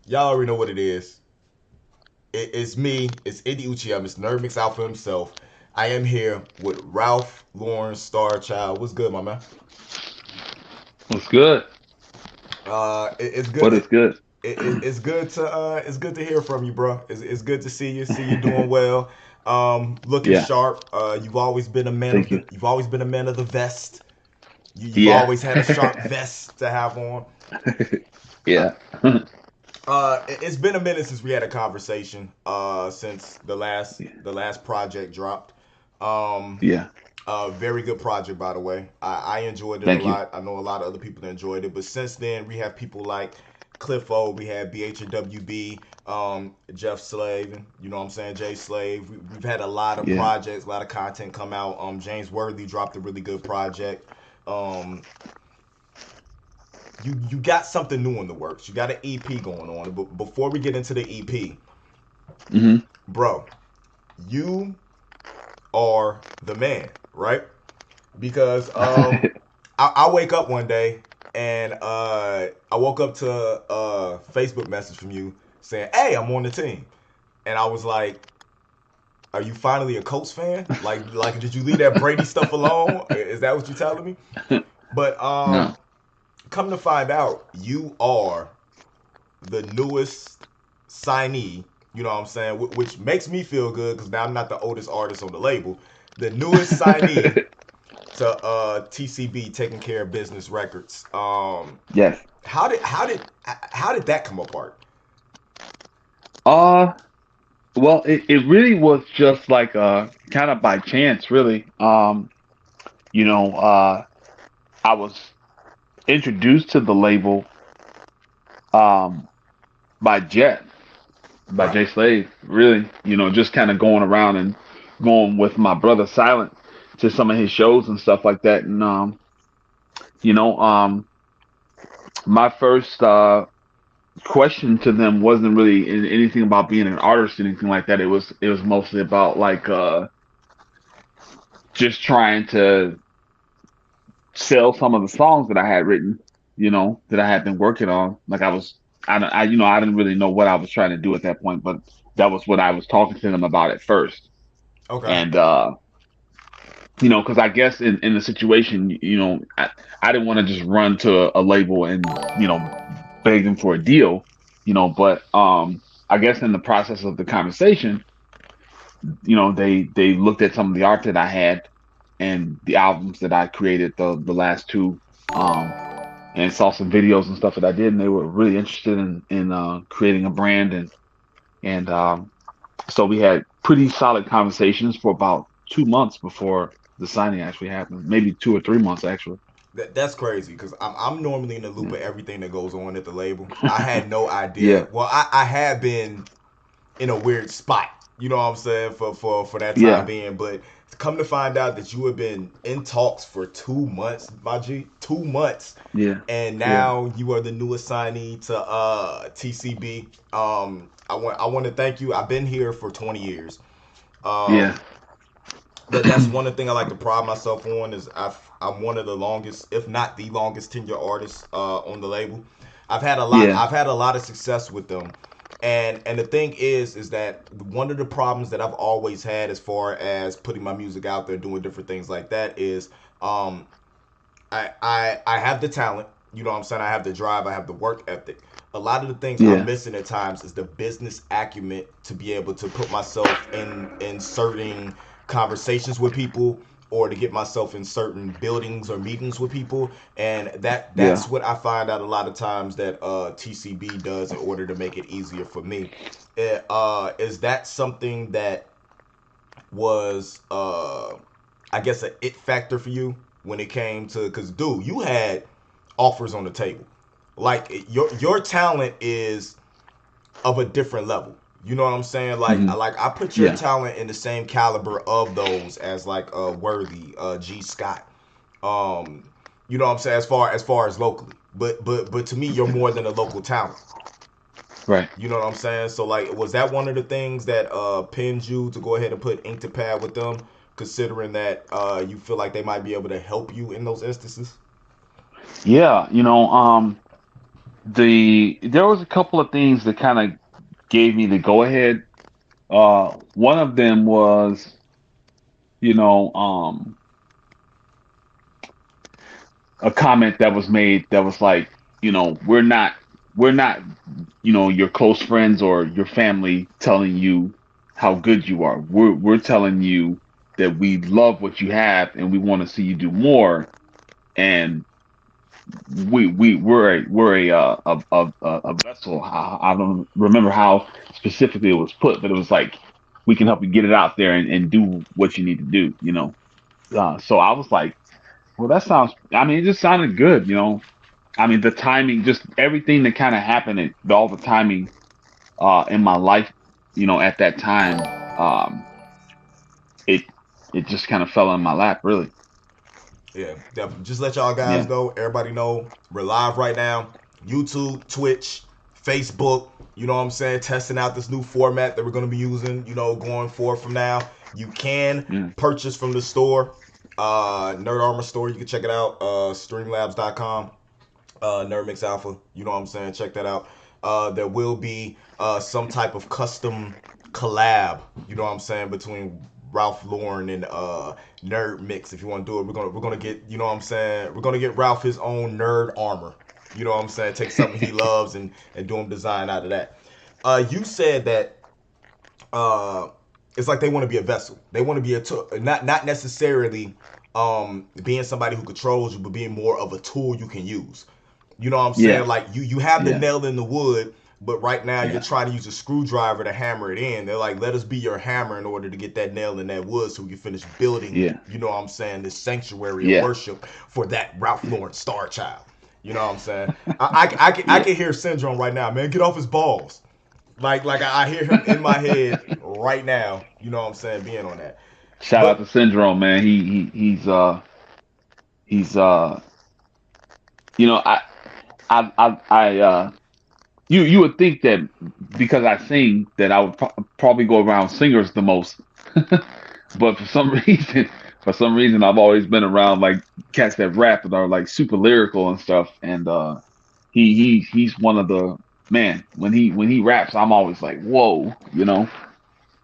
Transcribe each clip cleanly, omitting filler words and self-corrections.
Y'all already know what it is. It's me. It's Eddie Uchiha, Mr. NerdMIx Alpha himself. I am here with Ralph Lawrence Starchild. What's good, my man? What's good? It's good. What is good? It's good to it's good to hear from you, bro. It's good to see you. See you doing well. Looking Yeah, sharp. You've always been a man of thank the. you. You've always been a man of the vest. You've Yeah, always had a sharp vest to have on. yeah, It's been a minute since we had a conversation. Since the last project dropped. Um, yeah. very good project, by the way. I enjoyed it a Thank you. lot. I know a lot of other people enjoyed it. But since then, we have people like Cliff O, we had BH and WB, Jeff Slave, you know what I'm saying, Jay Slave. We've had a lot of Yeah, projects, a lot of content come out. James Worthy dropped a really good project. Um, you got something new in the works. You got an EP going on. But before we get into the EP, hmm bro, you are the man, right? Because I wake up one day and I woke up to a Facebook message from you saying, "Hey, I'm on the team," and I was like, "Are you finally a Colts fan? Like, did you leave that Brady stuff alone? Is that what you're telling me?" But no. come to find out, you are the newest signee. You know what I'm saying? Which makes me feel good because now I'm not the oldest artist on the label. The newest signee to TCB, taking care of business records. Yes. How did that come apart? Uh, well, it really was just like kind of by chance, really. You know, I was introduced to the label um by Jet, by Right. Jay Slade, really. Just kind of going around and going with my brother Silent to some of his shows and stuff like that. And you know, um, my first question to them wasn't really anything about being an artist or anything like that. It was mostly about like just trying to sell some of the songs that I had written, that I had been working on. Like I didn't really know what I was trying to do at that point, but that was what I was talking to them about at first. Okay. And because I guess in the situation, I didn't want to just run to a label and beg them for a deal, but I guess in the process of the conversation, they looked at some of the art that I had and the albums that I created, the last two, um, and saw some videos and stuff that I did, and they were really interested in creating a brand, and so we had pretty solid conversations for about 2 months before the signing actually happened, maybe 2 or 3 months actually. That's crazy because I'm normally in the loop Yeah. of everything that goes on at the label. I had no idea. Yeah. Well, I had been in a weird spot. You know what I'm saying for that time Yeah. being, but come to find out that you have been in talks for 2 months, my G, 2 months, Yeah. and Yeah. now you are the new assignee to TCB. I want to thank you. I've been here for 20 years. Yeah. Um, that's one of the things I like to pride myself on is I'm one of the longest, if not the longest, tenure artists on the label. Yeah. I've had a lot of success with them, and the thing is that one of the problems that I've always had as far as putting my music out there, doing different things like that is um I have the talent. You know what I'm saying? I have the drive. I have the work ethic. A lot of the things I'm Yeah. missing at times is the business acumen to be able to put myself in certain conversations with people or to get myself in certain buildings or meetings with people. And Yeah. that's what I find out a lot of times that TCB does in order to make it easier for me. Is that something that was I guess a it factor for you when it came to because dude, you had offers on the table. Like your talent is of a different level. You know what I'm saying? hmm Like I put your Yeah. talent in the same caliber of those as like Worthy, G Scott. Um, you know what I'm saying as far as locally. But to me, you're more than a local talent. Right. You know what I'm saying? So like, was that one of the things that pinned you to go ahead and put ink to pad with them, considering that you feel like they might be able to help you in those instances? Yeah. There was a couple of things that kind of gave me the go ahead. One of them was, you know, a comment that was made that was like, we're not, your close friends or your family telling you how good you are. We're telling you that we love what you have and we want to see you do more. And we're a vessel. I don't remember how specifically it was put, but it was like we can help you get it out there and do what you need to do. So I was like, well, that sounds. I mean, it just sounded good. I mean, the timing, just everything that kind of happened, all the timing in my life, at that time, it it just kind of fell in my lap, really. Yeah, definitely. Just let y'all guys Yeah, know, everybody know, we're live right now. YouTube, Twitch, Facebook, you know what I'm saying? Testing out this new format that we're going to be using, going forward from now. You can yeah, purchase from the store, Nerd Armor store. You can check it out, streamlabs.com, NerdMIx Alpha. You know what I'm saying? Check that out. There will be some type of custom collab. You know what I'm saying, between Ralph Lauren and Nerd Mix. If you want to do it, we're gonna get. You know what I'm saying? We're gonna get Ralph his own nerd armor. You know what I'm saying? Take something he loves and do him design out of that. You said that uh, it's like they want to be a vessel. They want to be a tool, not necessarily being somebody who controls you, but being more of a tool you can use. You know what I'm saying? yeah, Like you have the yeah, nail in the wood, but right now you're yeah, trying to use a screwdriver to hammer it in. They're like, let us be your hammer in order to get that nail in that wood so we can finish building, yeah, you know what I'm saying, this sanctuary of yeah, worship for that Ralph Lauren star child. You know what I'm saying? I yeah. can hear Syndrome right now, man. Get off his balls. Like I hear him in my head right now. You know what I'm saying? Being on that, Shout out but to Syndrome, man. He's you know I you would think that because I sing that I would probably go around singers the most, but for some reason I've always been around like cats that rap and are like super lyrical and stuff. And he's one of the man when he raps, I'm always like whoa.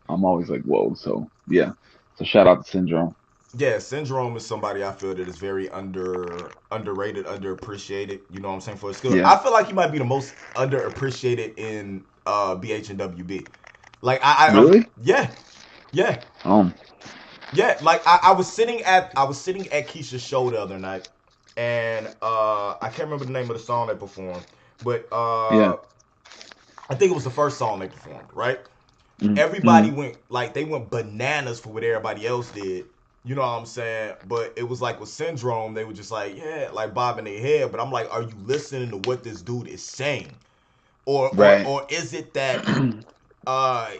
I'm always like whoa. So yeah, so shout out to Syndrome. yeah, Syndrome is somebody I feel that is very underrated, underappreciated. You know what I'm saying, for his skill. Yeah, I feel like he might be the most underappreciated in BH and WB. Like really. yeah, yeah, um yeah. Like I was sitting at Keisha's show the other night, and I can't remember the name of the song they performed, but yeah. I think it was the first song they performed. Right, everybody Mm-hmm. went like they went bananas for what everybody else did. You know what I'm saying? But it was like with Syndrome, they were just like, yeah, like bobbing their head. But I'm like, are you listening to what this dude is saying? Right. Or is it that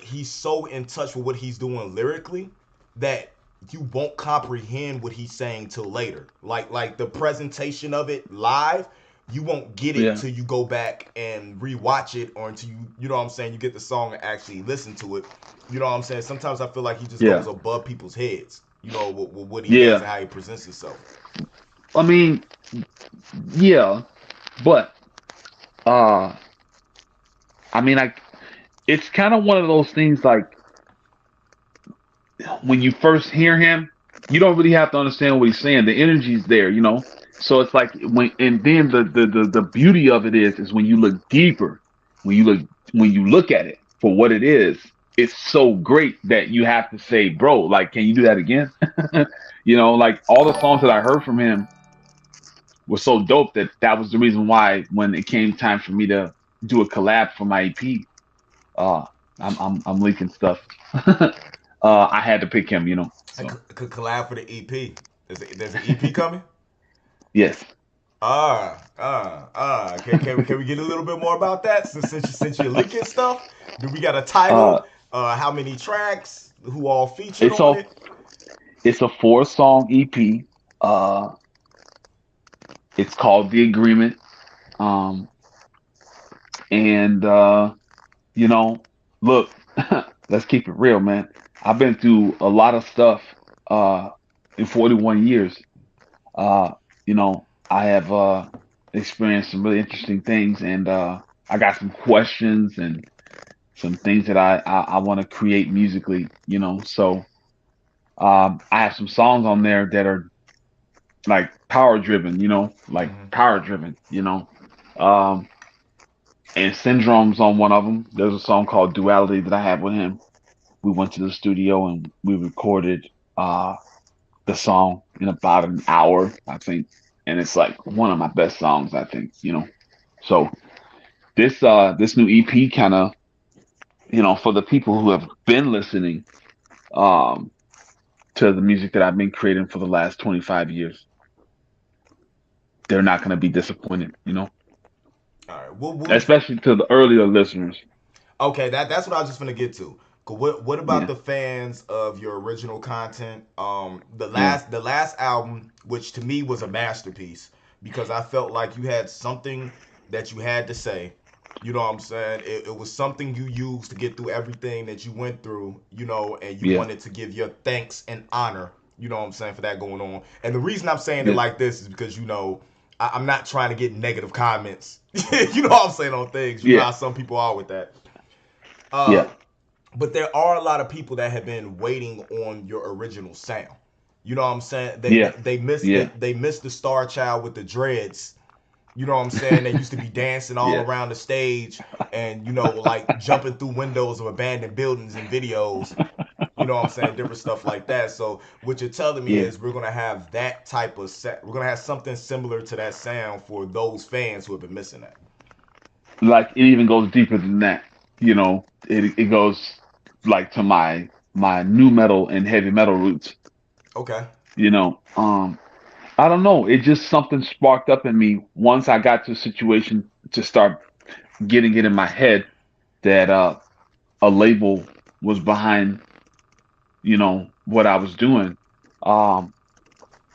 he's so in touch with what he's doing lyrically that you won't comprehend what he's saying till later. Like the presentation of it live, you won't get it Yeah, till you go back and rewatch it, or until you know what I'm saying, you get the song and actually listen to it. You know what I'm saying? Sometimes I feel like he just yeah, goes above people's heads. You know, with what he does yeah. and how he presents himself. I mean, yeah, but uh I mean, it's kind of one of those things like when you first hear him, you don't really have to understand what he's saying. The energy's there. So it's like and then the beauty of it is when you look deeper, when you look when you look at it for what it is, it's so great that you have to say, bro, like, can you do that again? Like all the songs that I heard from him were so dope that that was the reason why when it came time for me to do a collab for my EP, uh, I'm leaking stuff. I had to pick him. I So could collab for the EP. There's an EP coming. yes. Can we get a little bit more about that? Since you're leaking stuff, do we got a title? Uh, How many tracks? Who all featured it's on a it? it's a 4 song EP. Uh, it's called The Agreement. Um, and you know, look, let's keep it real, man. I've been through a lot of stuff uh in 41 years. I have. experienced some really interesting things, and I got some questions and some things that I want to create musically, So I have some songs on there that are like power driven, like Hmm. power driven, Um, and Syndrome's on one of them. There's a song called Duality that I have with him. We went to the studio and we recorded uh the song in about an hour, I think. And it's like one of my best songs, I think. So this new EP kind of, for the people who have been listening um to the music that I've been creating for the last 25 years, they're not going to be disappointed. All right. What Especially to the earlier listeners. Okay, that's what I was just gonna get to. What about Yeah. the fans of your original content? The Yeah. last album, which to me was a masterpiece, because I felt like you had something that you had to say. You know what I'm saying? It was something you used to get through everything that you went through, and you Yeah. wanted to give your thanks and honor, you know what I'm saying, for that going on. And the reason I'm saying it Yeah. like this is because, I'm not trying to get negative comments, you know what I'm saying, on things. You know Yeah. how some people are with that. Uh, Yeah. but there are a lot of people that have been waiting on your original sound. You know what I'm saying? They they, Yeah. they missed Yeah. they missed the Star Child with the dreads. You know what I'm saying? They used to be dancing all Yeah. around the stage and like jumping through windows of abandoned buildings and videos. You know what I'm saying? Different stuff like that. So what you're telling me Yeah. is we're gonna have that type of set. We're gonna have something similar to that sound for those fans who have been missing that. Like it even goes deeper than that. It goes like to my new metal and heavy metal roots. Okay. You know, I don't know. It just something sparked up in me once I got to a situation to start getting it in my head that a label was behind, what I was doing. Um,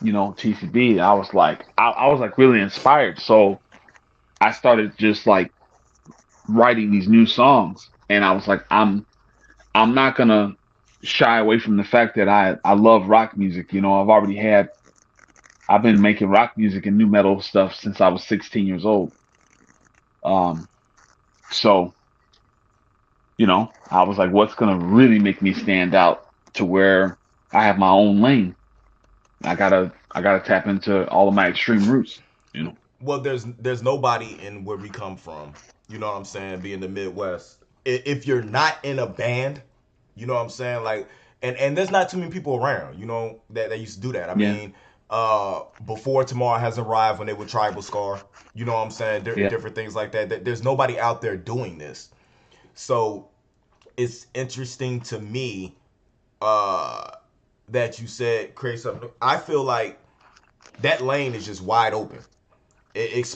TCB. I was like really inspired. So I started just like writing these new songs, and I was like, I'm not gonna shy away from the fact that I love rock music. I've been making rock music and new metal stuff since I was 16 years old. Um, so I was like, what's gonna really make me stand out to where I have my own lane? I gotta tap into all of my extreme roots. You know. Well, there's nobody in where we come from. You know what I'm saying? Being the Midwest, if you're not in a band, you know what I'm saying? Like, and there's not too many people around. That used to do that. I Yeah. mean, before Tomorrow Has Arrived, when they were Tribal Scar. You know what I'm saying? Yeah. Different things like that. There's nobody out there doing this. So it's interesting to me uh, that you said create something. I feel like that lane is just wide open,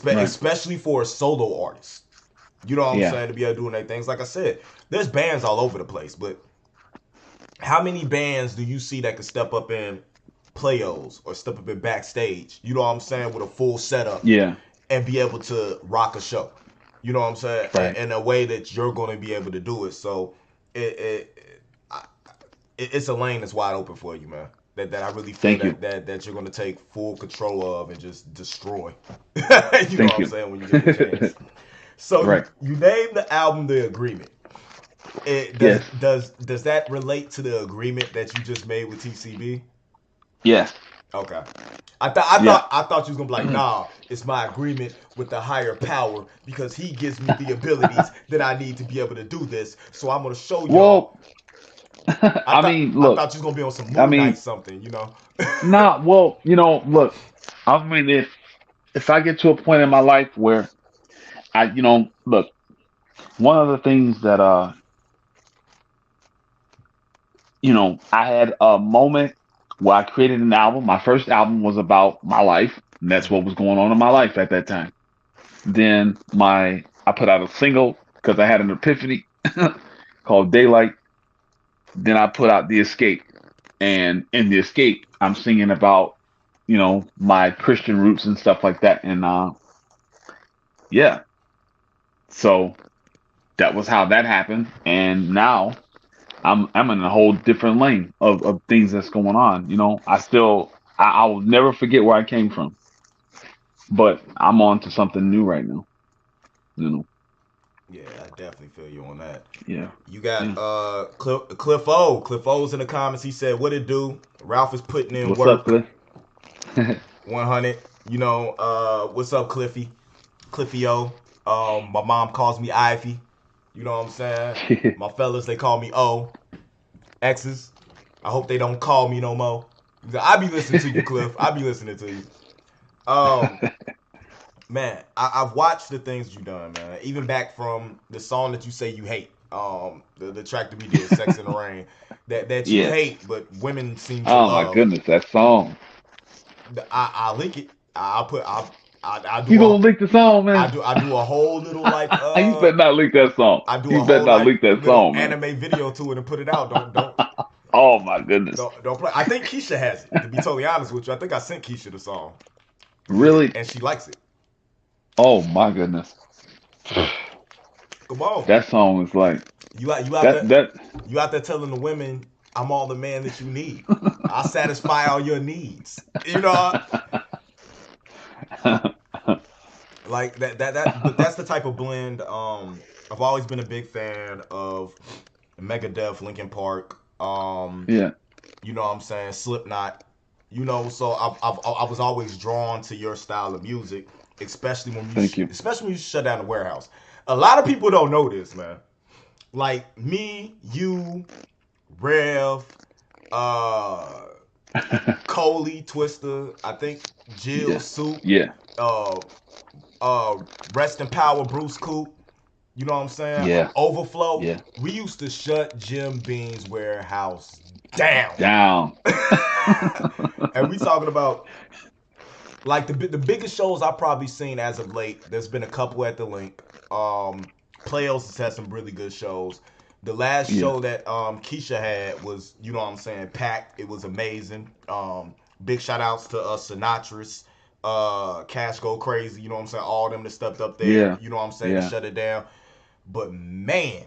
Right. especially for a solo artist. You know what I'm Yeah. saying? To be able to do their things. Like I said, there's bands all over the place, but how many bands do you see that could step up in playos or step up in backstage? You know what I'm saying? With a full setup Yeah. and be able to rock a show. You know what I'm saying? Right. In a way that you're going to be able to do it. So it, it, it's a lane that's wide open for you, man. That I really feel Thank that you. that you're gonna take full control of and just destroy. You know what Thank I'm you. saying, when you get the chance. So you Right. you named the album The Agreement. It does Yes. does that relate to the agreement that you just made with TCB? Yes. Okay. I Yeah. thought I thought you was gonna be like, nah, it's my agreement with the higher power because he gives me the abilities that I need to be able to do this. So I'm gonna show y'all. Well, I mean, I look. thought you was gonna be on some I Moon Knight mean, something. nah. Well, look. I mean, if I get to a point in my life where look, one of the things that I had a moment where I created an album. My first album was about my life, and that's what Hmm. was going on in my life at that time. Then I put out a single because I had an epiphany called Daylight. Then I put out The Escape, and in The Escape, I'm singing about my Christian roots and stuff like that. And yeah, so that was how that happened. And now I'm in a whole different lane of things that's going on. I will never forget where I came from. but I'm on to something new right now. You know. Yeah, I definitely feel you on that. Yeah. You got Yeah. Cliff O. Cliff O's in the comments. He said, "What it do?" Ralph is putting in What's up, work. Cliff? 100. What's up, Cliffy? Cliffy O. My mom calls me Ivy. You know what I'm saying? My fellas, they call me O. Exes. I hope they don't call me no more. I be listening to you, Cliff. I be listening to you. Um, man, I've watched the things you done, man. Even back from the song that you say you hate. The track that we did, "Sex in the Rain," that you Yes. hate, but women seem to Oh my love. goodness, that song. I link it. I'll put. I You do gonna a. link the song, man? I do a whole little like You better not link that song. I do You a better whole not like link that little song, man. anime video to it and put it out. Oh my goodness. Don't play. I think Keisha has it. To be totally honest with you, I think I sent Keisha the song. Yeah, Really? and she likes it. Oh my goodness. Come on, That song is like you out that there that you out there telling the women I'm all the man that you need. I'll satisfy all your needs. Like that. But that's the type of blend. I've always been a big fan of Megadeth, Linkin Park. Yeah, You know what I'm saying? Slipknot. So I was always drawn to your style of music, thank you. especially when you shut down the warehouse. A lot of people don't know this, man. Like me, you, Rev, uh, Coley, Twister, I think Jill, Yeah. Soup, Yeah. uh, uh, Rest in Power, Bruce Coop. You know what I'm saying? Yeah. Overflow. Yeah. We used to shut Jim Beam's warehouse down. Down. And we talking about like the biggest shows I've probably seen as of late. There's been a couple at the link. Playos has had some really good shows. The last Yeah. show that Keisha had was, you know what I'm saying, packed. It was amazing. Big shout outs to Sinatra's, Cash Go Crazy, you know what I'm saying? All them that stepped up there, Yeah. you know what I'm saying, to Yeah. shut it down. But man,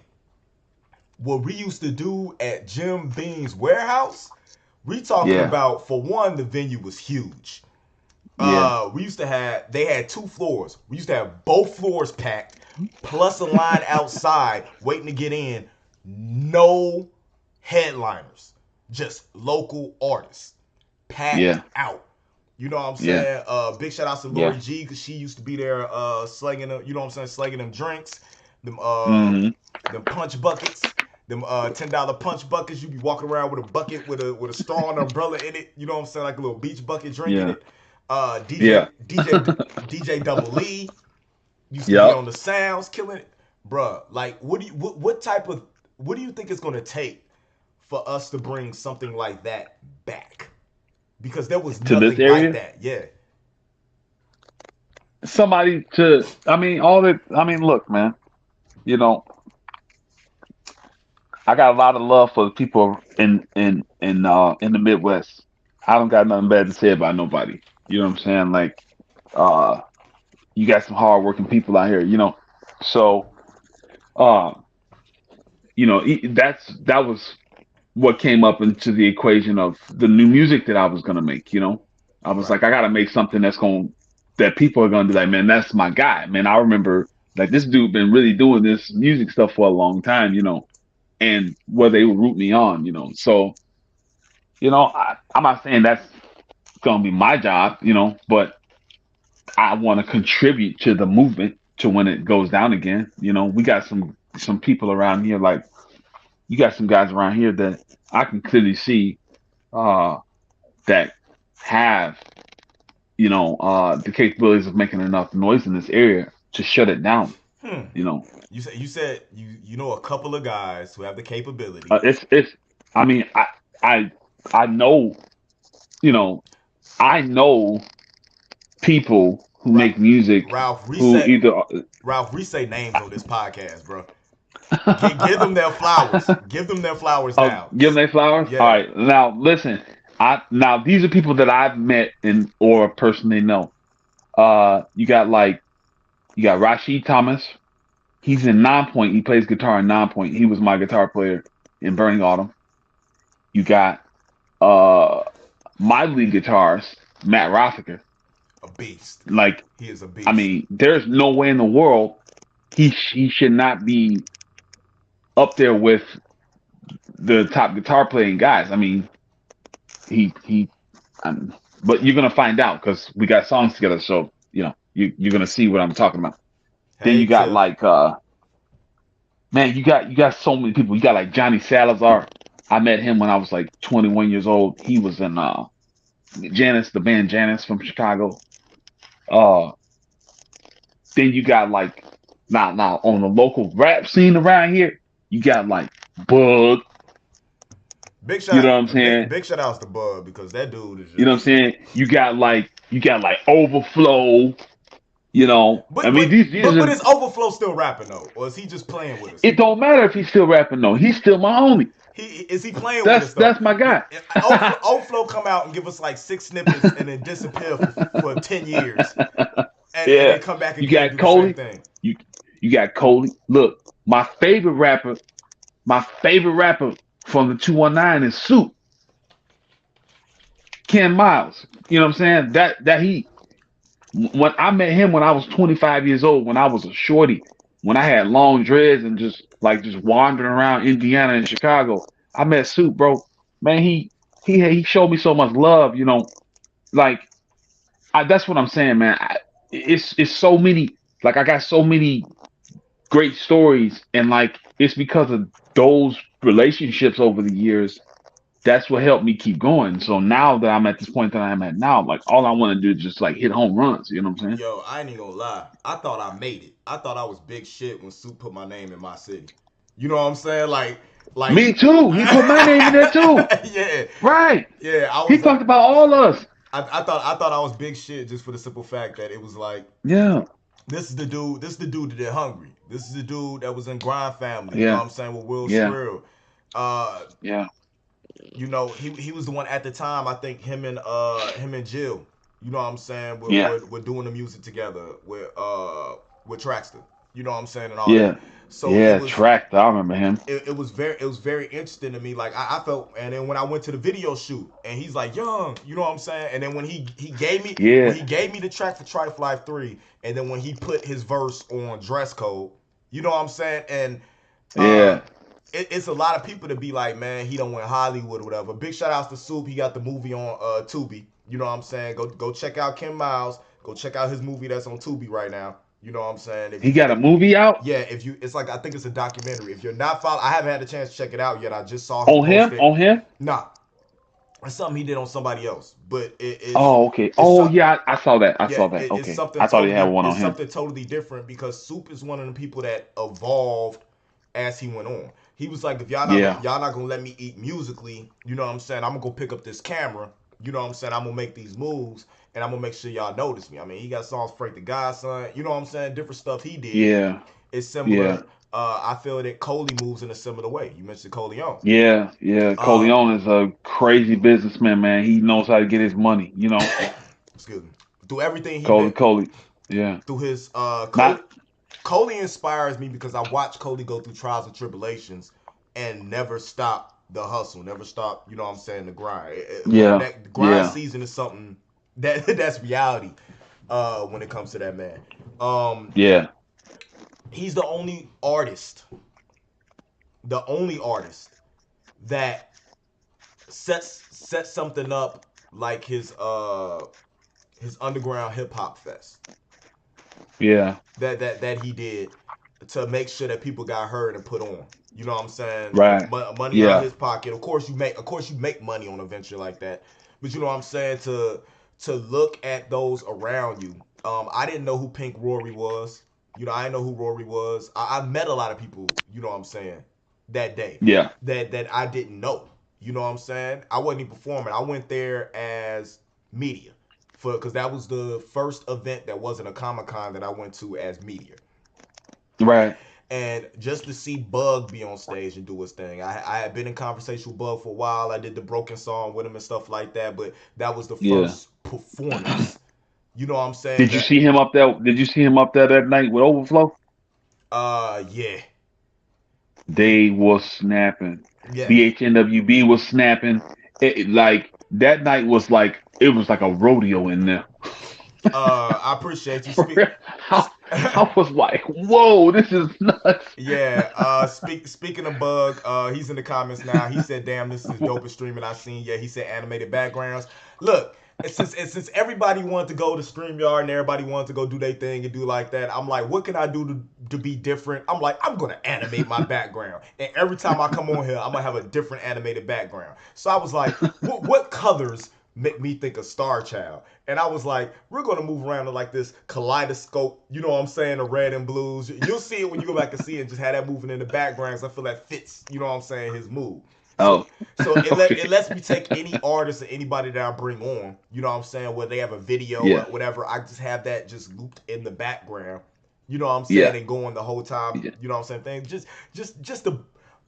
what we used to do at Jim Beam's warehouse, we talking Yeah. about, for one, the venue was huge. Yeah. We used to have, they had 2 floors. We used to have both floors packed, plus a line outside waiting to get in. No headliners, just local artists, packed Yeah. out. You know what I'm Yeah. saying? Big shout out to Yeah. Lori G, because she used to be there, slinging them. You know what I'm saying? Slinging them drinks, them Mm-hmm. them punch buckets, them $10 punch buckets. You be walking around with a bucket with a straw and umbrella in it. You know what I'm saying? Like a little beach bucket, drinking Yeah. it. Yeah. DJ Double Lee used to be Yep. on the sounds, killing it, bruh. Like, what type of, what do you think it's gonna take for us to bring something like that back? Because there was To this nothing like area, that. Yeah, somebody to. I mean, all that. I mean, look, man. You know, I got a lot of love for the people in the Midwest. I don't got nothing bad to say about nobody. You know what I'm saying? Like, uh, you got some hardworking people out here. So uh, that was what came up into the equation of the new music that I was gonna make. I was right. like, I gotta make something that people are gonna be like, man, that's my guy, man. I remember like this dude been really doing this music stuff for a long time, and where they would root me on. So I'm not saying that's gonna be my job, but I want to contribute to the movement to when it goes down again. We got some people around here, like you got some guys around here that I can clearly see uh that have the capabilities of making enough noise in this area to shut it down. Hmm. You know, You said you know a couple of guys who have the capability. it's. I mean, I I know you know I know people who Ra- make music Ralph who reset. either Ralph, say names on this podcast, bro. Give them their flowers. Give them their flowers oh, now. give them their flowers. All Yeah. right, now listen. Now these are people that I've met and or personally know. You got Rashid Thomas. He's in Nonpoint. He plays guitar in Nonpoint. He was my guitar player in Burning Autumn. You got uh my lead guitarist, Matt Rothicker. a beast. Like, He is a I beast. mean, there's no way in the world he should not be up there with the top guitar playing guys. I mean, he. Um, but you're gonna find out because we got songs together. So you're gonna see what I'm talking about. Then Hey you got Tiff. like man, you got so many people. You got like Johnny Salazar. I met him when I was like 21 years old. He was in Janice, the band Janice from Chicago. Uh, then you got like now on the local rap scene around here, you got like Bug. You know what I'm saying? Big shout outs to Bud because that dude is You know what I'm just. saying? You got like Overflow. I mean these But are. is Overflow still rapping though, or is he just playing with us? It don't matter if he's still rapping though. He's still my homie. He playing with That's us though? that's my guy. Overflow come out and give us like 6 snippets and then disappear for 10 years, and Yeah. then come back You again and got do the same Coley. thing. You you got Coley. Look, my favorite rapper from the 219 is Soup, Ken Miles. You know what I'm saying? That he when I met him when I was 25 years old, when I was a shorty, when I had long dreads and just wandering around Indiana and Chicago, I met Soup, bro. Man, he showed me so much love. Like that's what I'm saying, man. It's so many. Like I got so many great stories, and like it's because of those relationships over the years. That's what helped me keep going. So now that I'm at this point that I'm at now, like all I want to do is just like hit home runs. You know what I'm saying? Yo, I ain't even gonna lie. I thought I made it. I thought I was big shit when Soup put my name in my city. You know what I'm saying? Like, Me too. He put my name in there too. yeah, Right. yeah. I He was like, talked about all us. I thought I was big shit just for the simple fact that it was like Yeah. this is the dude. This is the dude that did Hungry. This is the dude that was in Grind Family. You know what Yeah. I'm saying with Will Yeah. Shrill. Uh, Yeah. he was the one at the time. I think him and Jill. You know what I'm saying? Yeah. We're doing the music together with Traxter. You know what I'm saying and all that. Yeah. So Yeah. Tracked. I remember him. it was very interesting to me. Like I felt, and then when I went to the video shoot, and he's like, "Young," you know what I'm saying? And then when Yeah. he gave me the track for Trife Life 3, and then when he put his verse on Dress Code, you know what I'm saying? And uh, Yeah. it's a lot of people to be like, man, he don't win Hollywood or whatever. Big shout outs to Soup. He got the movie on Tubi. You know what I'm saying? Go check out Ken Miles. Go check out his movie that's on Tubi right now. You know what I'm saying? He got a movie out Yeah, it's like I think it's a documentary. If you're not following, I haven't had a chance to check it out yet. I just saw him on post him. it. On him. Nah, it's something he did on somebody else, but Oh, okay. it's Oh, yeah. I saw that. I yeah, saw that. it's Okay. something I thought he had totally one it's on him. something totally different because Soup is one of the people that evolved as he went on. He was like, if Yeah. y'all not gonna let me eat musically, you know what I'm saying? I'm gonna go pick up this camera. You know what I'm saying? I'm gonna make these moves and I'm gonna make sure y'all notice me. I mean, he got songs Frank the Godson. You know what I'm saying? Different stuff he did. Yeah. It's Yeah. similar. I feel that Coley moves in a similar way. You mentioned Coleon. Yeah, yeah. Uh, Coleon is a crazy businessman, man. He knows how to get his money, excuse me. Through everything he Coley, been Coley. Yeah. through his Not, Coley inspires me because I watched Coley go through trials and tribulations and never stop the hustle, never stop, you know what I'm saying, the grind. When yeah, that grind yeah, season is something that's reality when it comes to that man. Um yeah, he's the only artist that sets something up like his underground hip hop fest yeah. that he did to make sure that people got heard and put on. You know what I'm saying? Right. Money out Yeah, his pocket. Of course you make money on a venture like that. But you know what I'm saying? To look at those around you. I didn't know who Pink Rory was. You know, I didn't know who Rory was. I met a lot of people, you know what I'm saying, that day yeah, that I didn't know. You know what I'm saying? I wasn't even performing. I went there as media for because that was the first event that wasn't a Comic Con that I went to as media. right. And just to see Bug be on stage and do his thing, I had been in conversation with Bug for a while. I did the Broken song with him and stuff like that, but that was the Yeah. first performance. You know what I'm saying? Did you see him up there? Did you see him up there that night with Overflow? Yeah, They was snapping. yeah. The HNWB was snapping. Like that night was like it was like a rodeo in there. I appreciate you. For real. I was like, whoa, this is nuts. Yeah. Speaking of Bug, he's in the comments now. He said, "Damn, this is the dopest streaming I've seen." Yeah, he said animated backgrounds. Look, since everybody wanted to go to StreamYard and everybody wanted to go do their thing and do like that, I'm like, what can I do to be different? I'm like, I'm gonna animate my background, and every time I come on here, I'm gonna have a different animated background. So I was like, what colors make me think of Star Child? And I was like, we're gonna move around to like this kaleidoscope, you know what I'm saying, the red and blues. You'll see it when you go back and see it, and just have that moving in the backgrounds. I feel that fits, you know what I'm saying, his mood. So Oh, so it okay. lets me take any artist or anybody that I bring on, you know what I'm saying, where they have a video or Yeah, whatever, I just have that just looped in the background, you know what I'm saying, yeah, and going the whole time, yeah, you know what I'm saying, thing. Just to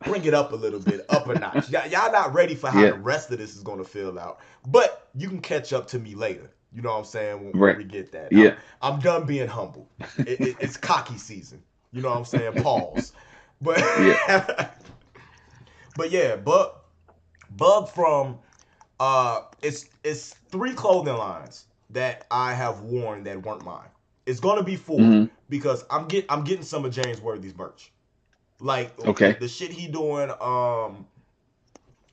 bring it up a little bit, up a notch. Y'all not ready for how the yeah. rest of this is gonna feel out. But you can catch up to me later. You know what I'm saying? When Right. we get that. I'm Yeah, I'm done being humble. It's cocky season. You know what I'm saying? Pause. But yeah. but yeah, Bug from it's three clothing lines that I have worn that weren't mine. It's gonna be four Hmm. because I'm getting some of James Worthy's merch. Like Okay. the shit he doing,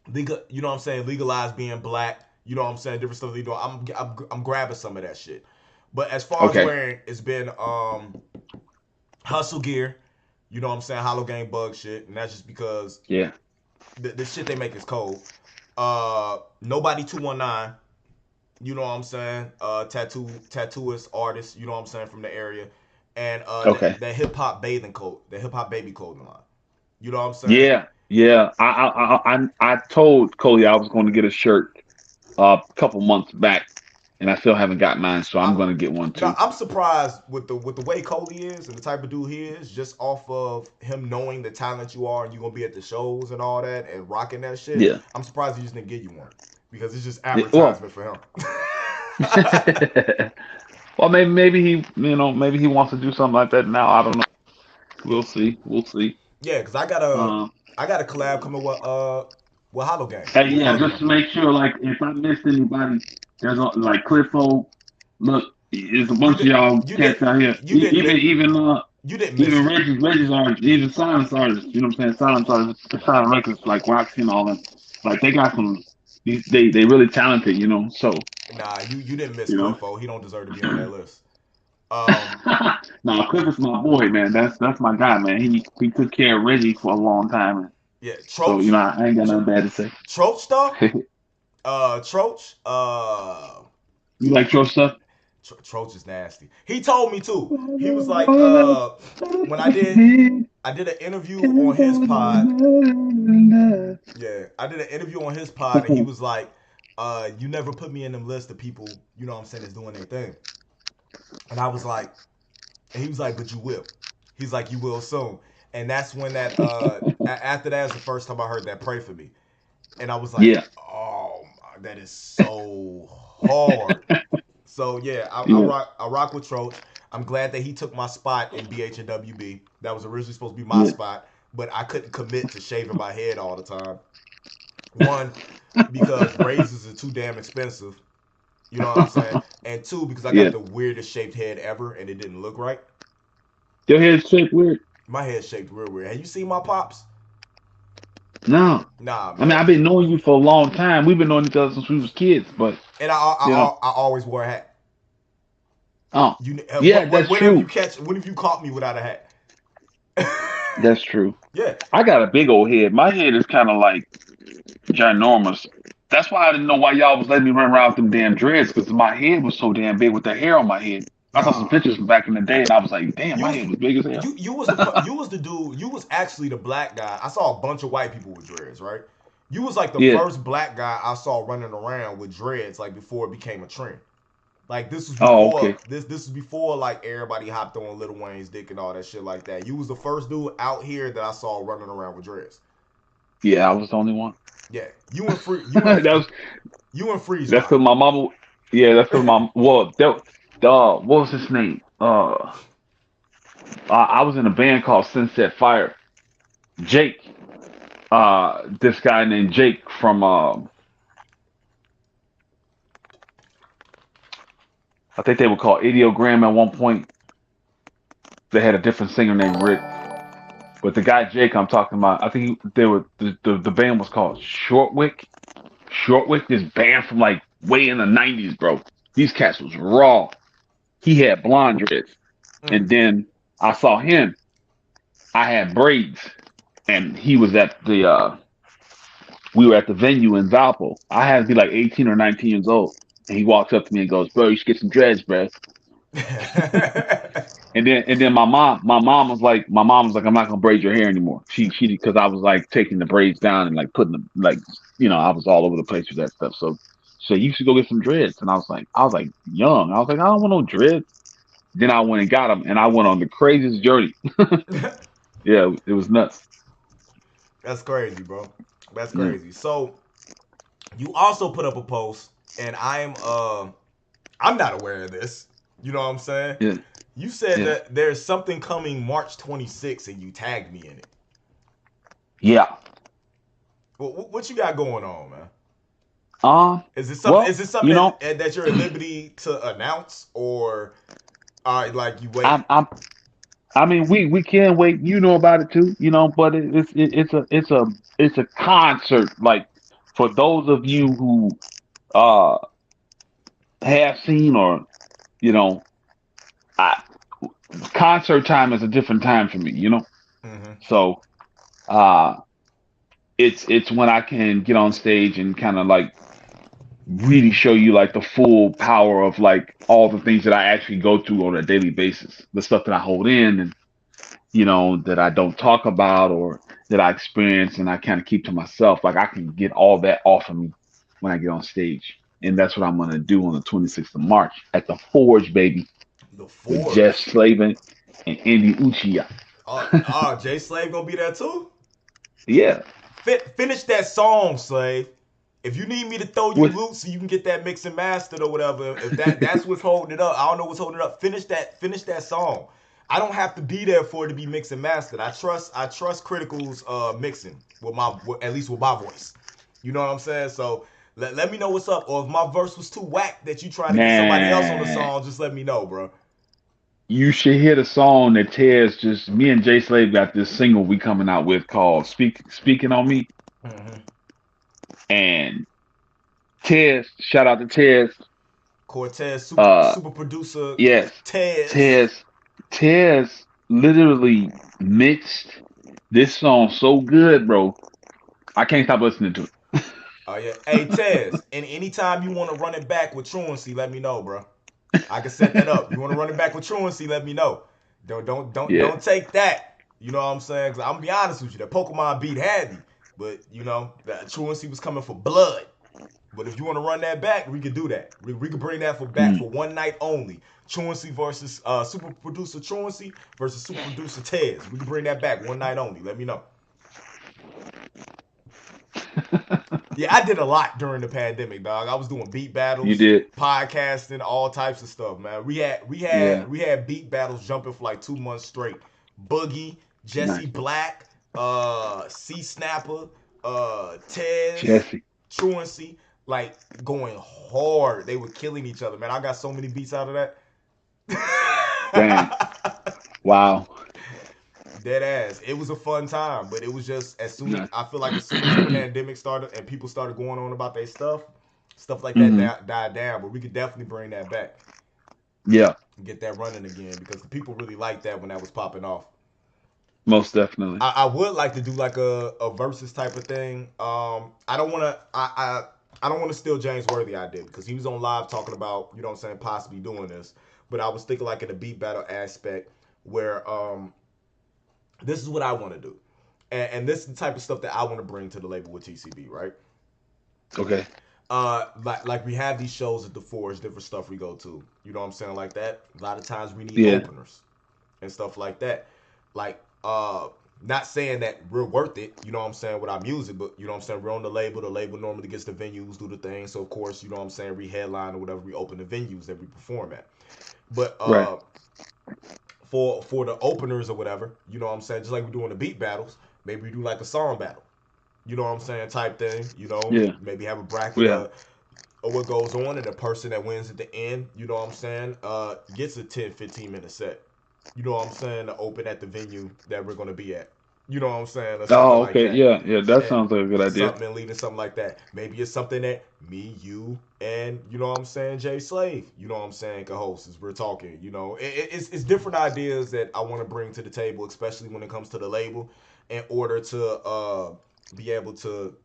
legal, you know what I'm saying, legalize being black, you know what I'm saying, different stuff he doing. I'm grabbing some of that shit. But as far as Okay. wearing, it's been hustle gear, you know what I'm saying, hollow gang bug shit, and that's just because Yeah. the shit they make is cold. Nobody 219, you know what I'm saying, tattooist artist, you know what I'm saying, from the area, and Okay. that hip hop bathing coat, the hip hop baby clothing line, you know what I'm saying. Yeah. Yeah. I told Cody I was going to get a shirt a couple months back, and I still haven't got mine, so I'm I'm going to get one No, too. I'm surprised with the way Coley is and the type of dude he is, just off of him knowing the talent you are and you're gonna be at the shows and all that and rocking that shit. Yeah. I'm surprised he just didn't give you one because it's just Well, advertisement for him. well, maybe he, maybe he wants to do something like that now. I don't know. We'll see. We'll see. Yeah, because Um, I got a collab coming with Hollow Gang Hey, with yeah, Clothing just Line. to make sure, like, if I missed anybody, there's like Cliffo. Look, there's a You bunch of did y'all you cats did out here. you didn't you didn't miss Even it. Reggie's artists, even silence artists. You know what I'm saying? Silence artists, silent records like Roxy and all them. Like they got some. They really talented. So Nah, you didn't miss you know. Cliffo. He don't deserve to be on that list. Um, Nah, Cliff is my boy, man. That's my guy, man. He took care of Reggie for a long time, and yeah, so I ain't got nothing bad to say. Troach though. Troach. You like your stuff? Troach is nasty. He told me too. He was like, when I did an interview on his pod. Yeah, I did an interview on his pod, and he was like, you never put me in them list of people, you know what I'm saying, that's doing their thing. And I was like, and he was like, but you will. He's like, you will soon. And that's when after that is the first time I heard that pray for me. And I was like, Yeah, oh, that is so hard. So yeah, yeah, I rock with Troach. I'm glad that he took my spot in BH and WB. That was originally supposed to be my yeah, spot, but I couldn't commit to shaving my head all the time. One, because razors are too damn expensive. You know what I'm saying? And two, because I got yeah. the weirdest shaped head ever and it didn't look right. Your head's shaped weird. My head's shaped real weird. Have you seen my pops? No, Nah, I mean man. I've been knowing you for a long time. We've been knowing each other since we was kids, but And you know, I always wore a hat. oh, You yeah, that's true. when have you caught me without a hat? That's true. Yeah, I got a big old head. My head is kind of like ginormous. That's why I didn't know why y'all was letting me run around with them damn dreads because my head was so damn big with the hair on my head. I saw some nah. pictures from back in the day and I was like, damn, You my was head was big as hell. you was the dude. You was actually the black guy. I saw a bunch of white people with dreads, right? You was like the Yeah. first black guy I saw running around with dreads, like before it became a trend. Like Oh, okay. this was before like everybody hopped on Lil Wayne's dick and all that shit like that. You was the first dude out here that I saw running around with dreads. Yeah, I was the only one. Yeah, you and free that was you and freeze that's dry. because my mama. Yeah, that's because my what was his name? I was in a band called Sunset Fire. Jake, this guy named Jake from I think they were called Idiogram at one point. They had a different singer named Rick. But the guy Jake I'm talking about, I think they were the band was called Shortwick. Shortwick, this band from like way in the '90s, bro. These cats was raw. He had blonde dreads, Mm. and then I saw him. I had braids, and he was at the. We were at the venue in Valpo. I had to be like 18 or 19 years old, and he walks up to me and goes, "Bro, you should get some dreads, bro." And then my mom was like, I'm not gonna braid your hair anymore. She because I was like taking the braids down and like putting them like I was all over the place with that stuff. So she said, you should go get some dreads. And I was like young. I was like, I don't want no dreads. Then I went and got them, and I went on the craziest journey. Yeah, it was nuts. That's crazy, bro. That's Yeah, crazy. So you also put up a post, and I'm not aware of this. You know what I'm saying? yeah, You said yeah, that there's something coming March 26th, and you tagged me in it. yeah. What you got going on, man? Is it something? Is Well, it something that you're at liberty to announce, or like you wait? I'm I mean, we can wait. You know about it too, But it's a concert. Like for those of you who uh have seen or you know, I, concert time is a different time for me. Mm-hmm. So uh, it's when I can get on stage and kind of like really show you like the full power of like all the things that I actually go through on a daily basis, the stuff that I hold in and that I don't talk about or that I experience and I kind of keep to myself. Like I can get all that off of me when I get on stage. And that's what I'm going to do on the 26th of March at the Forge, baby, The with Jeff Forge. Slavin and Andy Uchiha. Jay Slave gonna be there too. Yeah. Finish that song, Slave. If you need me to throw you With loose so you can get that mix and mastered or whatever, if that's what's holding it up, I don't know what's holding it up. Finish that song. I don't have to be there for it to be mixed and mastered. I trust Critical's mixing at least with my voice. You know what I'm saying? So let me know what's up. Or if my verse was too whack that you trying to get somebody else on the man, song, just let me know, bro. you should hear the song that Tez just me and Jay Slave got this single we coming out with called Speaking on Me. Mm-hmm. And Tez, shout out to Tez. Cortez, super Uh super producer yes, Tez. Tez Tez literally mixed this song so good, bro. I can't stop listening to it. Oh yeah. Hey Tez, and anytime you want to run it back with truancy, let me know, bro. I can set that up. You want to run it back with truancy, let me know. Yeah. Don't take that. You know what I'm saying? Cause I'm gonna be honest with you, that Pokemon beat had me, but that truancy was coming for blood. But if you want to run that back, we could do that. We could bring that for back Mm. for one night only. Truancy versus super producer Truancy versus super producer Tez. We could bring that back one night only. Let me know. Yeah, I did a lot during the pandemic, dog. I was doing beat You battles, did. podcasting, all types of stuff, man. We had we Yeah. had we had beat battles jumping for like 2 months straight. Boogie, Jesse Nice. Black, C Snapper, Tez, Jesse. Truancy, like going hard. They were killing each other, man. I got so many beats out of Dang. that. Wow. Dead ass. It was a fun time, but it was just Nice. I feel like as soon as the pandemic started and people started going on about their stuff like that Hmm. died down. But we could definitely bring that back Yeah. and get that running again because the people really liked that when that was popping off. Most definitely. I would like to do like a versus type of thing. I don't want to. I don't want to steal James Worthy idea because he was on live talking about what I'm saying possibly doing this. But I was thinking like in a beat battle aspect where this is what I want to do. And this is the type of stuff that I want to bring to the label with TCB, right? Okay. Like we have these shows at the Forge, different stuff we go to. You know what I'm saying? Like that. A lot of times we need Yeah. openers and stuff like that. Like, not saying that we're worth it, you know what I'm saying, with our music, but you know what I'm saying, we're on the label. The label normally gets the venues, do the thing. So of course, you know what I'm saying, we headline or whatever, we open the venues that we perform at. But Right. for the openers or whatever, you know what I'm saying, just like we do in the beat battles, maybe we do like a song battle. You know what I'm saying, type thing. Yeah. Maybe have a bracket Yeah. of what goes on, and the person that wins at the end, you know what I'm saying, gets a 10, 15 minute set. You know what I'm saying, to open at the venue that we're gonna be at. You know what I'm saying, or something Oh, like okay. that. Yeah, yeah. That And sounds like a good idea. something leading something like that. Maybe it's something that me, you, and you know what I'm saying, Jay Slave, you know what I'm saying, can host as we're talking. You know, it's different ideas that I want to bring to the table, especially when it comes to the label, in order to be able to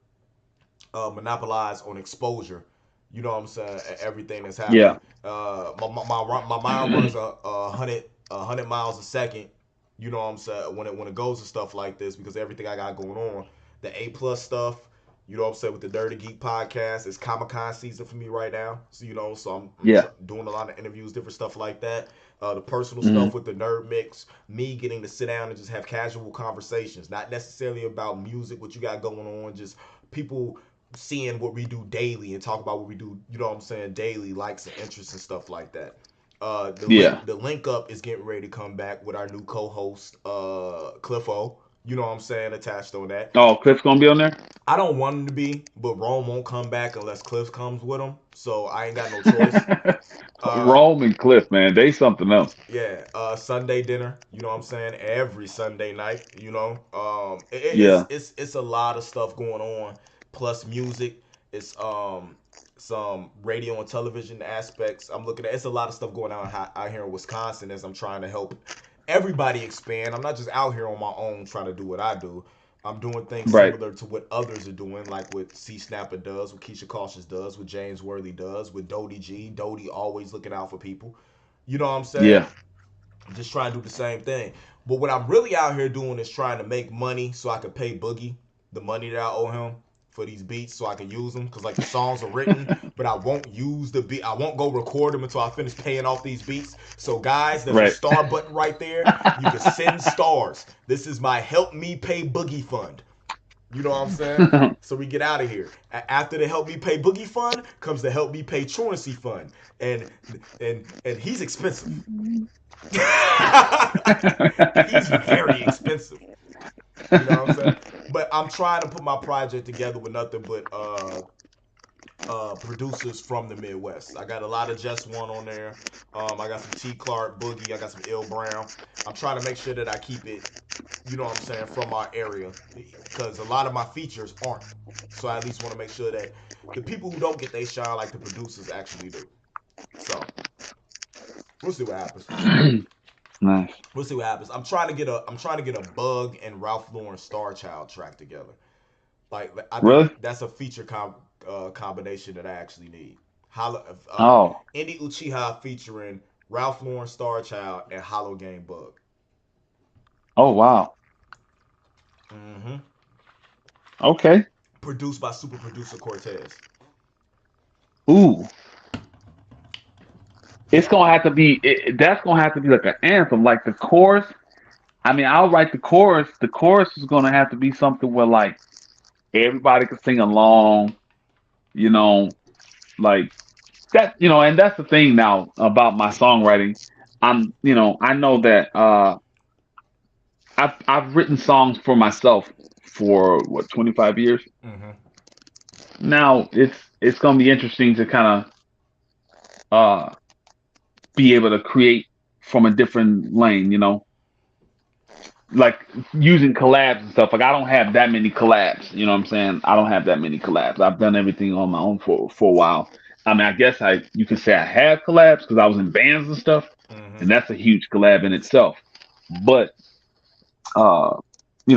monopolize on exposure. You know what I'm saying? Everything that's happening. Yeah. My mind runs a hundred miles a second. You know what I'm saying? When it goes to stuff like this, because everything I got going on, the A+ stuff. You know what I'm saying, with the Dirty Geek podcast, it's Comic Con season for me right now. So so I'm Yeah. doing a lot of interviews, different stuff like that. The personal Hmm. stuff with the Nerd Mix, me getting to sit down and just have casual conversations, not necessarily about music, what you got going on, just people seeing what we do daily and talk about what we do, you know what I'm saying, daily, likes and interests and stuff like that. The Yeah. link up is getting ready to come back with our new co-host, Cliffo. You know what I'm saying, attached on that. Oh, Cliff's gonna be on there. I don't want him to be, but Rome won't come back unless Cliff comes with him. So I ain't got no choice. Uh, Rome and Cliff, man, they something else. yeah, Sunday dinner, you know what I'm saying, every Sunday night, Yeah. it's a lot of stuff going on, plus music. It's some radio and television aspects. I'm looking at, it's a lot of stuff going on out here in Wisconsin, as I'm trying to help everybody expand. I'm not just out here on my own trying to do what I do. I'm doing things Right. similar to what others are doing, like what C Snapper does, what Keisha Cautious does, what James Worthy does, what Dodie G. Dodie always looking out for people. You know what I'm saying? Yeah. Just trying to do the same thing. But what I'm really out here doing is trying to make money so I can pay Boogie the money that I owe him for these beats so I can use them. Because, like, the songs are written, but I won't use the beat. I won't go record them until I finish paying off these beats. So, guys, there's a Right. star button right there. You can send stars. This is my Help Me Pay Boogie Fund. You know what I'm saying? So we get out of here. After the Help Me Pay Boogie Fund comes the Help Me Pay Truancy Fund. And he's expensive. He's very expensive. You know what I'm saying? But I'm trying to put my project together with nothing but producers from the Midwest. I got a lot of Just One on there. I got some T Clark, Boogie. I got some Ill Brown. I'm trying to make sure that I keep it, you know what I'm saying, from our area, because a lot of my features aren't. So I at least want to make sure that the people who don't get they shine like the producers actually do. So we'll see what happens. Nice. We'll see what happens. I'm trying to get a Bug and Ralph Lauren Star Child track together. Like, I think Really? that's a feature combination that I actually need. Oh. Indy Uchiha featuring Ralph Lauren Star Child and Hollow Game Bug. Oh, wow. Mm-hmm. Okay. Produced by super producer Cortez. Ooh. It's gonna have to be. That's gonna have to be like an anthem, like the chorus. I mean, I'll write the chorus. The chorus is gonna have to be something where like everybody can sing along. You know, like that. And that's the thing now about my songwriting. I know that I've written songs for myself for what 25 years. Mm-hmm. Now it's gonna be interesting to kind of be able to create from a different lane. Like using collabs and stuff. Like I don't have that many collabs. You know what I'm saying? I don't have that many collabs. I've done everything on my own for a while. I mean, I guess you could say I have collabs because I was in bands and stuff, Mm-hmm. and that's a huge collab in itself. But uh,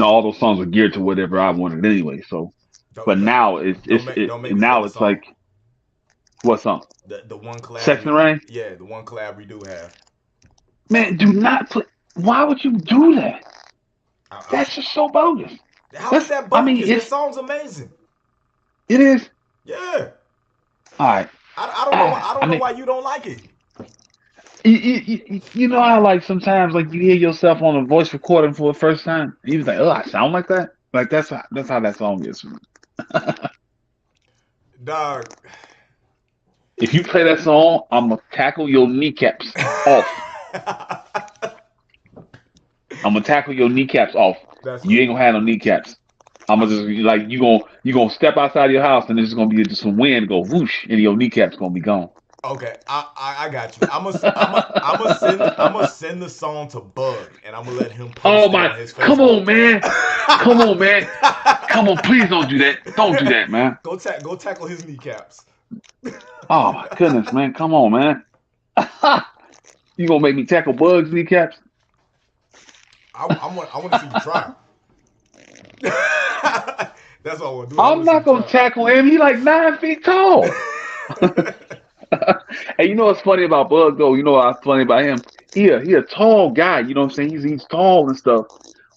all those songs were geared to whatever I wanted anyway. So, but Don't now don't make me play now the it's song. like what's song? The one collab Sex we and Rain. Yeah, the one collab we do have. Man, do not play. Why would you do that? I, That's just so bogus. how is that I mean, bogus? That song's amazing. it is. Yeah. All right. I don't know why I mean, you don't like it. you know how like sometimes like you hear yourself on a voice recording for the first time, and you was like, "Oh, I sound like that." Like that's how that song is. Dog. If you play that song, I'm gonna tackle your kneecaps off. I'm gonna tackle your kneecaps off. That's You ain't cool. gonna have no kneecaps. I'm gonna just like you gonna step outside your house and there's just gonna be just some wind go whoosh and your kneecaps gonna be gone. Okay, I got you. I'm gonna send the song to Bug, and I'm gonna let him Oh post it my! on his Come Facebook. on, man! Come on, man! Come on! Please don't do that! Don't do that, man! Go tackle his kneecaps. Oh my goodness, man! Come on, man! You gonna make me tackle bugs kneecaps? I want to see you try. That's what I want to do. I I'm want to see not you gonna try. tackle him. He like 9 feet tall. Hey, you know what's funny about Bug though? You know what's funny about him? He a tall guy. You know what I'm saying? He's tall and stuff.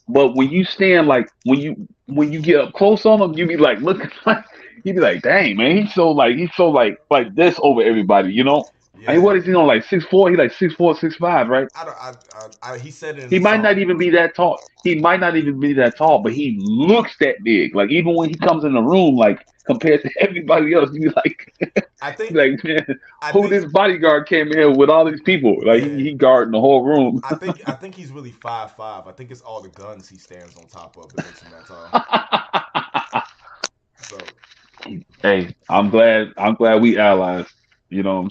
But when you stand like when you get up close on him, you be like looking like you be like, dang man, he's so like this over everybody. You know? I mean, Yeah, what is he on like 6'4"? He like 6'4", 6'5", right? I don't. He said it in He the might not song. even be that tall. He might not even be that tall, but he looks that big. Like even when he comes in the room, like compared to everybody else, you be like, I you think. like man, I who think. this bodyguard came in here with all these people? Like Yeah. he guarding the whole room. I think he's really 5'5". I think it's all the guns he stands on top of that makes him that tall. So Hey, so I'm glad we allies. You know what I'm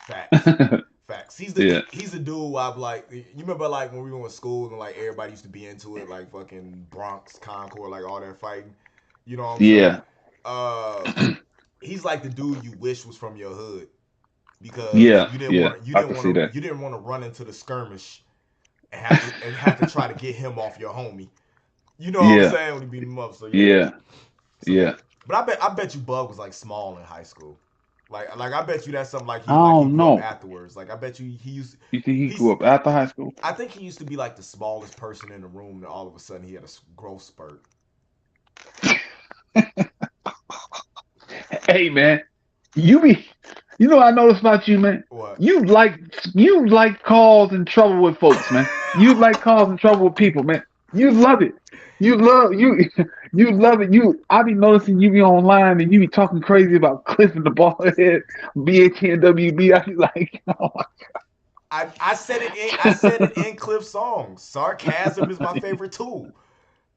facts. saying? Facts. Yeah, He's a dude I've like. You remember like when we were in school and like everybody used to be into it, like fucking Bronx, Concord, like all that fighting. You know what I'm saying? yeah, Uh, he's like the dude you wish was from your hood because yeah, yeah. I can see that. you didn't want to run into the skirmish and have to try to get him off your homie. You know what I'm Yeah, saying when he beat him up. So yeah, yeah, so yeah. yeah. But I bet you Bug was like small in high school. Like I bet you that's something I like he don't grew up know. afterwards. Like I bet you You think he grew he's up after high school? I think he used to be like the smallest person in the room, and all of a sudden he had a growth spurt. Hey man, you be, you know what I noticed about you, man. What? You like you like causing trouble with folks, man. You like causing trouble with people, man. You love it. You love you you love it. I be noticing you be online and you be talking crazy about Cliff and the Ballhead, BAT and WB. I be like, oh I my said it in Cliff songs. Sarcasm is my favorite tool.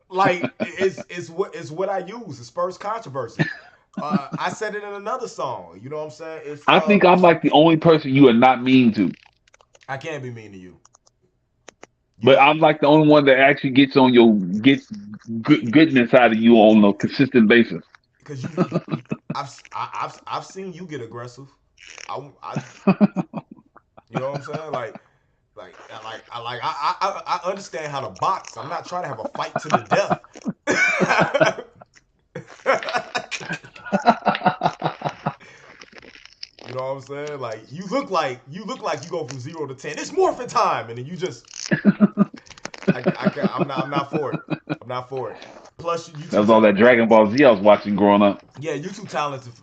Like it's what I use. It spurs controversy. I said it in another song. You know what I'm saying? It's I think I'm like the only person you are not mean to, I can't be mean to you. You but don't I'm like the only one that actually gets goodness out of you on a consistent basis. because I've seen you get aggressive. I you know what I'm saying? I understand how to box. I'm not trying to have a fight to the death. You know what I'm saying? Like you look like you go from 0 to 10. It's morphin' time, and then you just I'm not for it. I'm not for it. Plus you That too was all that Dragon Ball Z I was watching growing up. yeah, you too talented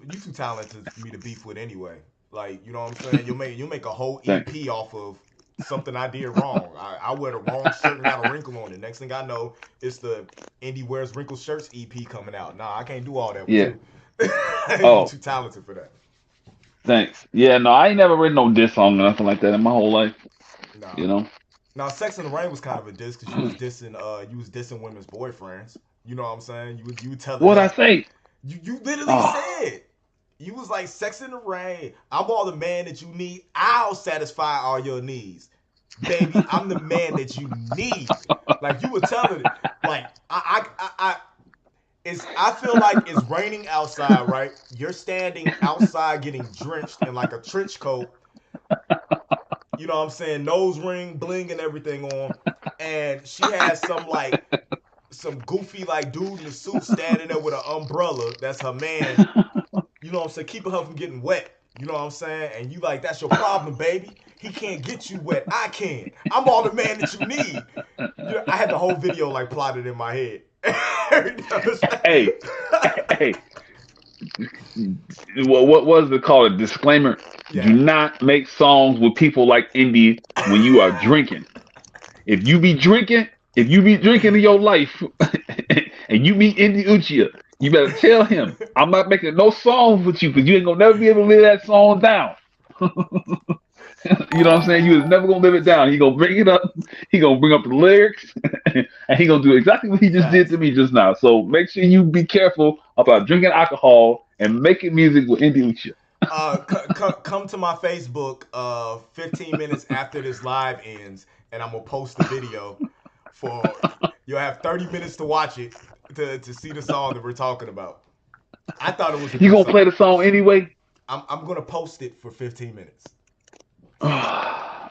for me to beef with anyway. Like, you know what I'm saying? You'll make a whole Thanks. EP off of something I did wrong. I wear the wrong shirt and got a wrinkle on it. Next thing I know, it's the Indie Wears Wrinkled Shirts EP coming out. Nah, I can't do all that with Yeah. you. You Oh, too talented for that. thanks. Yeah, no, I ain't never written no diss song or nothing like that in my whole life. Nah. You know Now, Sex in the Rain was kind of a diss because you was dissing women's boyfriends. You know what I'm saying? You were telling what I that. say? You literally Oh, said you was like sex in the rain. I'm all the man that you need. I'll satisfy all your needs, baby. I'm the man that you need. Like you were telling it. Like I feel like it's raining outside, right? You're standing outside getting drenched in like a trench coat. You know what I'm saying? Nose ring, bling, and everything on. And she has some goofy like dude in a suit standing there with an umbrella. That's her man. You know what I'm saying? Keeping her from getting wet. You know what I'm saying? And you like, that's your problem, baby. He can't get you wet. I can. I'm all the man that you need. You know, I had the whole video like plotted in my head. hey, hey. What was it called? A disclaimer: do Yeah. not make songs with people like Indie when you are drinking. If you be drinking, if you be drinking in your life, and you meet Indie Uchiha, you better tell him, I'm not making no songs with you because you ain't gonna never be able to live that song down. You know what I'm saying? You was never gonna live it down. He gonna bring it up. He gonna bring up the lyrics. and he gonna do exactly what he just did Facts. to me just now. So make sure you be careful about drinking alcohol and making music with Indonesia. Come to my Facebook 15 minutes after this live ends, and I'm gonna post the video for. You'll have 30 minutes to watch it to see the song that we're talking about. I thought it was a You good gonna play song. the song anyway? I'm gonna post it for 15 minutes. All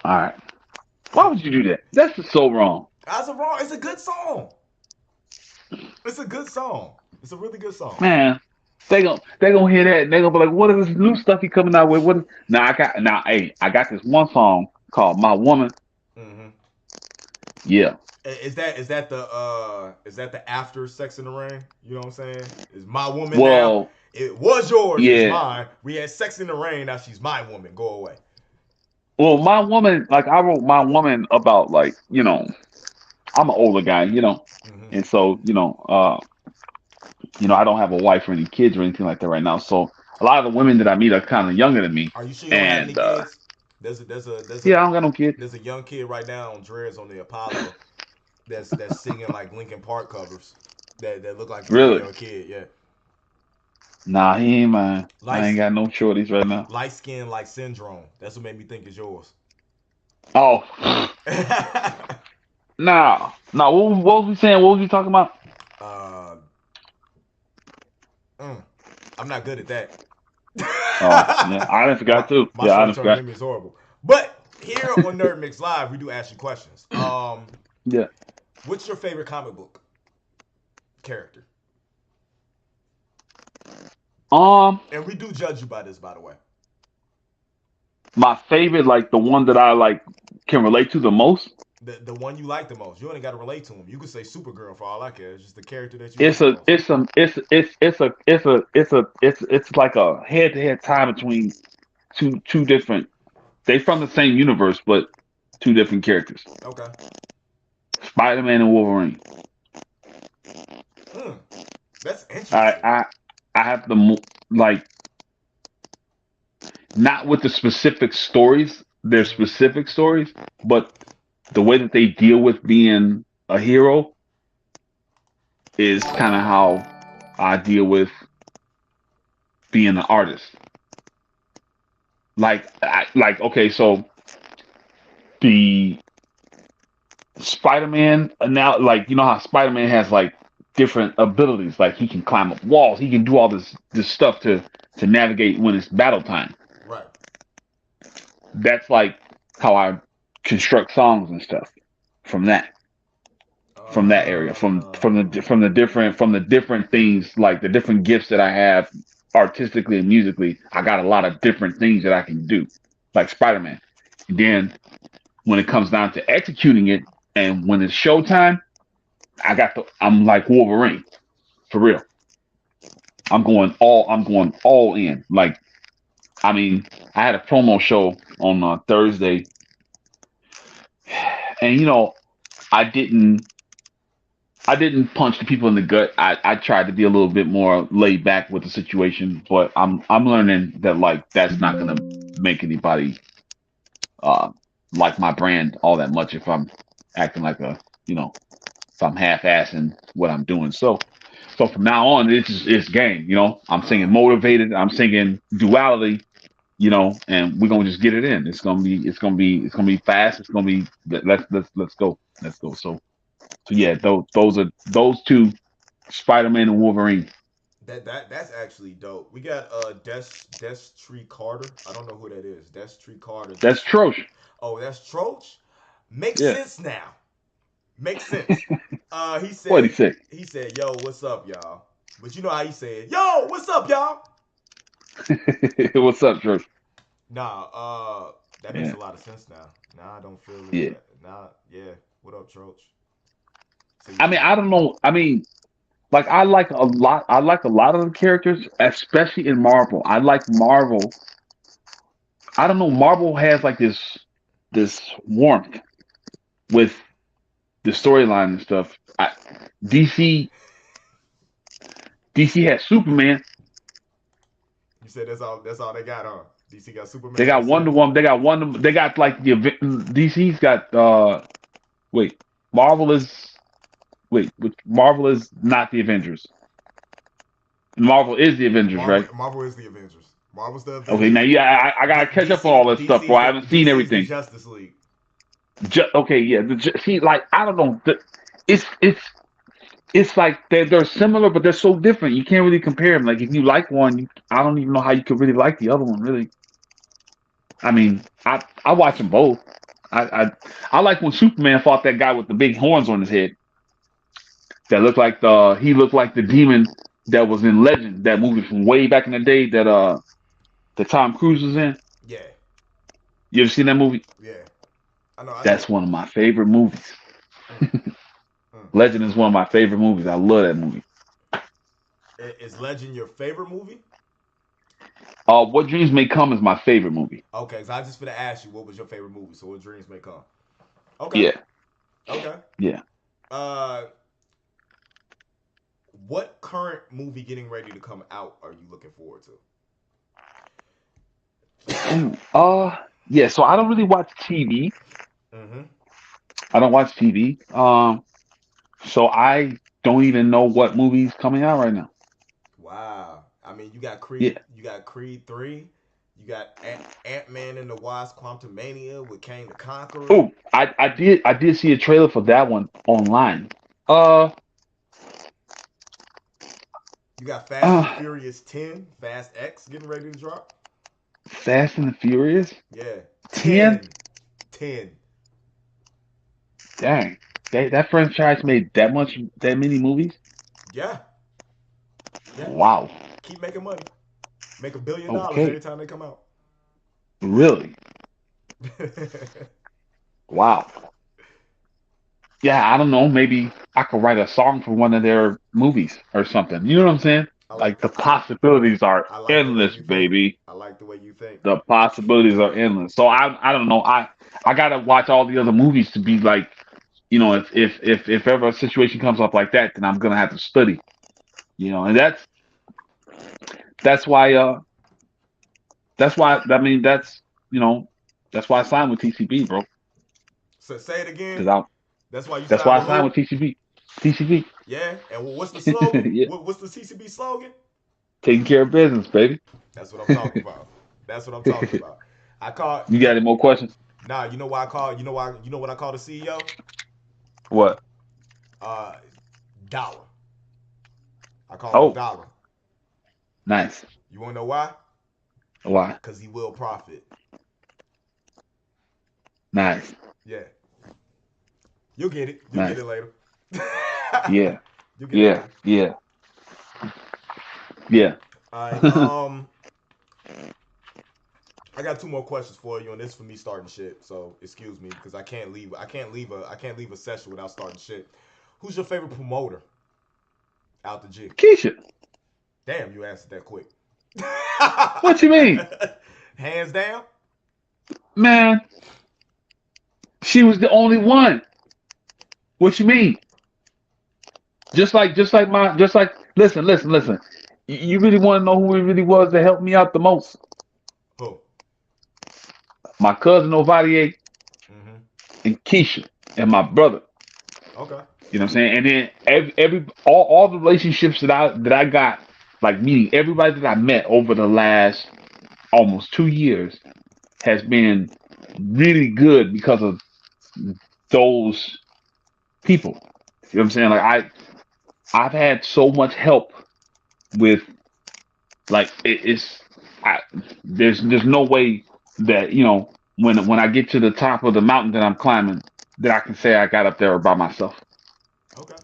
right. Why would you do that? That's just so wrong. That's a wrong. It's a good song. It's a good song. It's a really good song. Man, they gonna hear that and they gonna be like, what is this new stuff he coming out with? What is now hey, I got this one song called My Woman. Hmm. Yeah. Is that the after Sex in the Rain? You know what I'm saying? Is my woman now? Well, It was yours. It's yeah. mine. We had sex in the rain. Now she's my woman. Go away. Well, My Woman, like I wrote My Woman about like, I'm an older guy, Hmm. and so, I don't have a wife or any kids or anything like that right now. So a lot of the women that I meet are kind of younger than me. Are you sure you don't have any And kids? There's a yeah, I don't got no kids. there's a young kid right now on Dreads on the Apollo that's singing like Linkin Park covers that look like he could be Really? your kid. Yeah, Nah, he ain't mine. I ain't light got no shorties right now. light skin like Syndrome. That's what made me think it's yours. Oh, nah, nah. What was we saying? What was we talking about? uh, mm, I'm not good at that. Oh, yeah, I didn't my forgot too. my Yeah, I short didn't term forgot. memory is horrible. But here on Nerd Mix Live, we do ask you questions. Yeah. What's your favorite comic book character? Um, And we do judge you by this, by the way. my favorite, like the one that I like can relate to the most. The one you like the most. You only got to relate to him. You could say Supergirl for all I care. It's just the character that you like It's the a, most. it's a, it's like a head to head tie between two different. They from the same universe, but two different characters. Okay. Spider Man and Wolverine. Hmm. That's I interesting. I I have the like not with the specific stories, their Hmm. specific stories, but the way that they deal with being a hero is kind of how I deal with being an artist. Okay, so the Spider-Man now, like how Spider-Man has like different abilities, like he can climb up walls, he can do all this stuff to navigate when it's battle time. Right. That's like how I construct songs and stuff from that. From that area, from the different things, like the different gifts that I have artistically and musically. I got a lot of different things that I can do, like Spider-Man. And then when it comes down to executing it, and when it's showtime, I'm like Wolverine for real. I'm going all in. Like, I mean, I had a promo show on Thursday, and I didn't I didn't punch the people in the gut. I tried to be a little bit more laid back with the situation, but I'm learning that like that's not gonna make anybody uh like my brand all that much if I'm acting like if I'm half-assing what I'm doing. So from now on, it's game. I'm singing Uh, motivated. I'm singing duality. And we're gonna just get it in. It's gonna be fast. It's gonna be let's go. Let's go. So yeah, those two, Spider-Man and Wolverine. that's actually dope. We got Des Tree Carter. I don't know who that is. Des Tree Carter. That's Trosh. Oh, that's Troach. Makes Yeah. sense now. Makes sense. He What he said say? yo, what's up, y'all? But you know how he said, yo, what's up, y'all? What's up, Trosh? Nah, that makes Yeah. a lot of sense now. Now I don't feel as Yeah. bad. Now, yeah. What up, Troach? See, I mean, I don't know. I mean, like I like a lot. I like a lot of the characters, especially in Marvel. I like Marvel. I don't know. Marvel has like this warmth with the storyline and stuff. DC DC has Superman. you said that's all they got, huh? DC got They Superman. got That's it. Wonder Woman. They got Wonder. They got like DC's got. Wait, Marvel is. Wait, which Marvel is not the Avengers. Marvel is the Avengers, Marvel right? Marvel is the Avengers. Marvel's the Okay, now Avengers. yeah, I gotta catch up on all that stuff, bro. I haven't seen DC's the everything. Justice League. Okay, yeah. See, like I don't know. It's like they're similar, but they're so different. You can't really compare them. Like if you like one, I don't even know how you could really like the other one. Really, I mean, I watch them both. I like when Superman fought that guy with the big horns on his head. That looked like the demon that was in Legend, that movie from way back in the day that Tom Cruise was in. Yeah, You ever seen that movie? yeah. I know. That's one of my favorite movies. Mm, mm. Legend is one of my favorite movies. I love that movie. Is Legend your favorite movie? What Dreams May Come is my favorite movie. Okay, so I just gonna ask you what was your favorite movie. So what dreams may come. Okay, Yeah, okay. yeah. Uh, what current movie getting ready to come out are you looking forward to? Ooh, yeah. So I don't really watch TV. Mm-hmm. I don't watch TV. So I don't even know what movie's coming out right now. Wow. I mean, you got Yeah. Creed. You got Creed 3. You got Ant Man and the Wasp: Quantumania with Kang the Conqueror. Oh, I did see a trailer for that one online. Uh, You got Fast and uh, Furious 10, Fast X getting ready to drop. Fast and the Furious Yeah, 10. 10, 10. Dang, that franchise made that many movies. Yeah, yeah. Wow. Keep making money. Make $1 billion every Okay. time they come out. Really? Wow. Yeah, I don't know. Maybe I could write a song for one of their movies or something. You know what I'm saying? I like Like the the possibilities are I like the way endless, you think. baby. I like the way you think. The possibilities are endless. So I don't know. I gotta watch all the other movies to be like, if ever a situation comes up like that, then I'm gonna have to study. And that's why I mean you know that's why I signed with TCB, bro. So say it again. Because I That's why you That's signed why I with signed who? with TCB. TCB. Yeah. And what's the slogan? Yeah. What's the CCB slogan? Taking care of business, baby. That's what I'm talking about. That's what I'm talking about. I call You got any more questions? nah. You know why I call? You know why? You know what I call the CEO? What? Uh, Dollar. I call him Oh, Dollar. nice. You wanna know why? Why? Cause he will profit. Nice. Yeah. You'll get it. You'll get Nice. it later. Yeah. You'll get it Yeah. later. Yeah. Yeah. All right. I got two more questions for you, and this for me starting shit. So excuse me, because I can't leave. I can't leave a session without starting shit. Who's your favorite promoter out the G? Keisha. Damn, you answered that quick. What you mean? Hands down. Man, she was the only one. What you mean? Just like listen. You really want to know who it really was that helped me out the most? Who? My cousin Ovadier Mm-hmm. and Keisha and my brother. Okay. You know what I'm saying? And then all the relationships that I got, like meeting everybody that I met over the last almost 2 years, has been really good because of those people. You know what I'm saying? Like I've had so much help with, like I, there's no way that when I get to the top of the mountain that I'm climbing, that I can say I got up there by myself. Okay.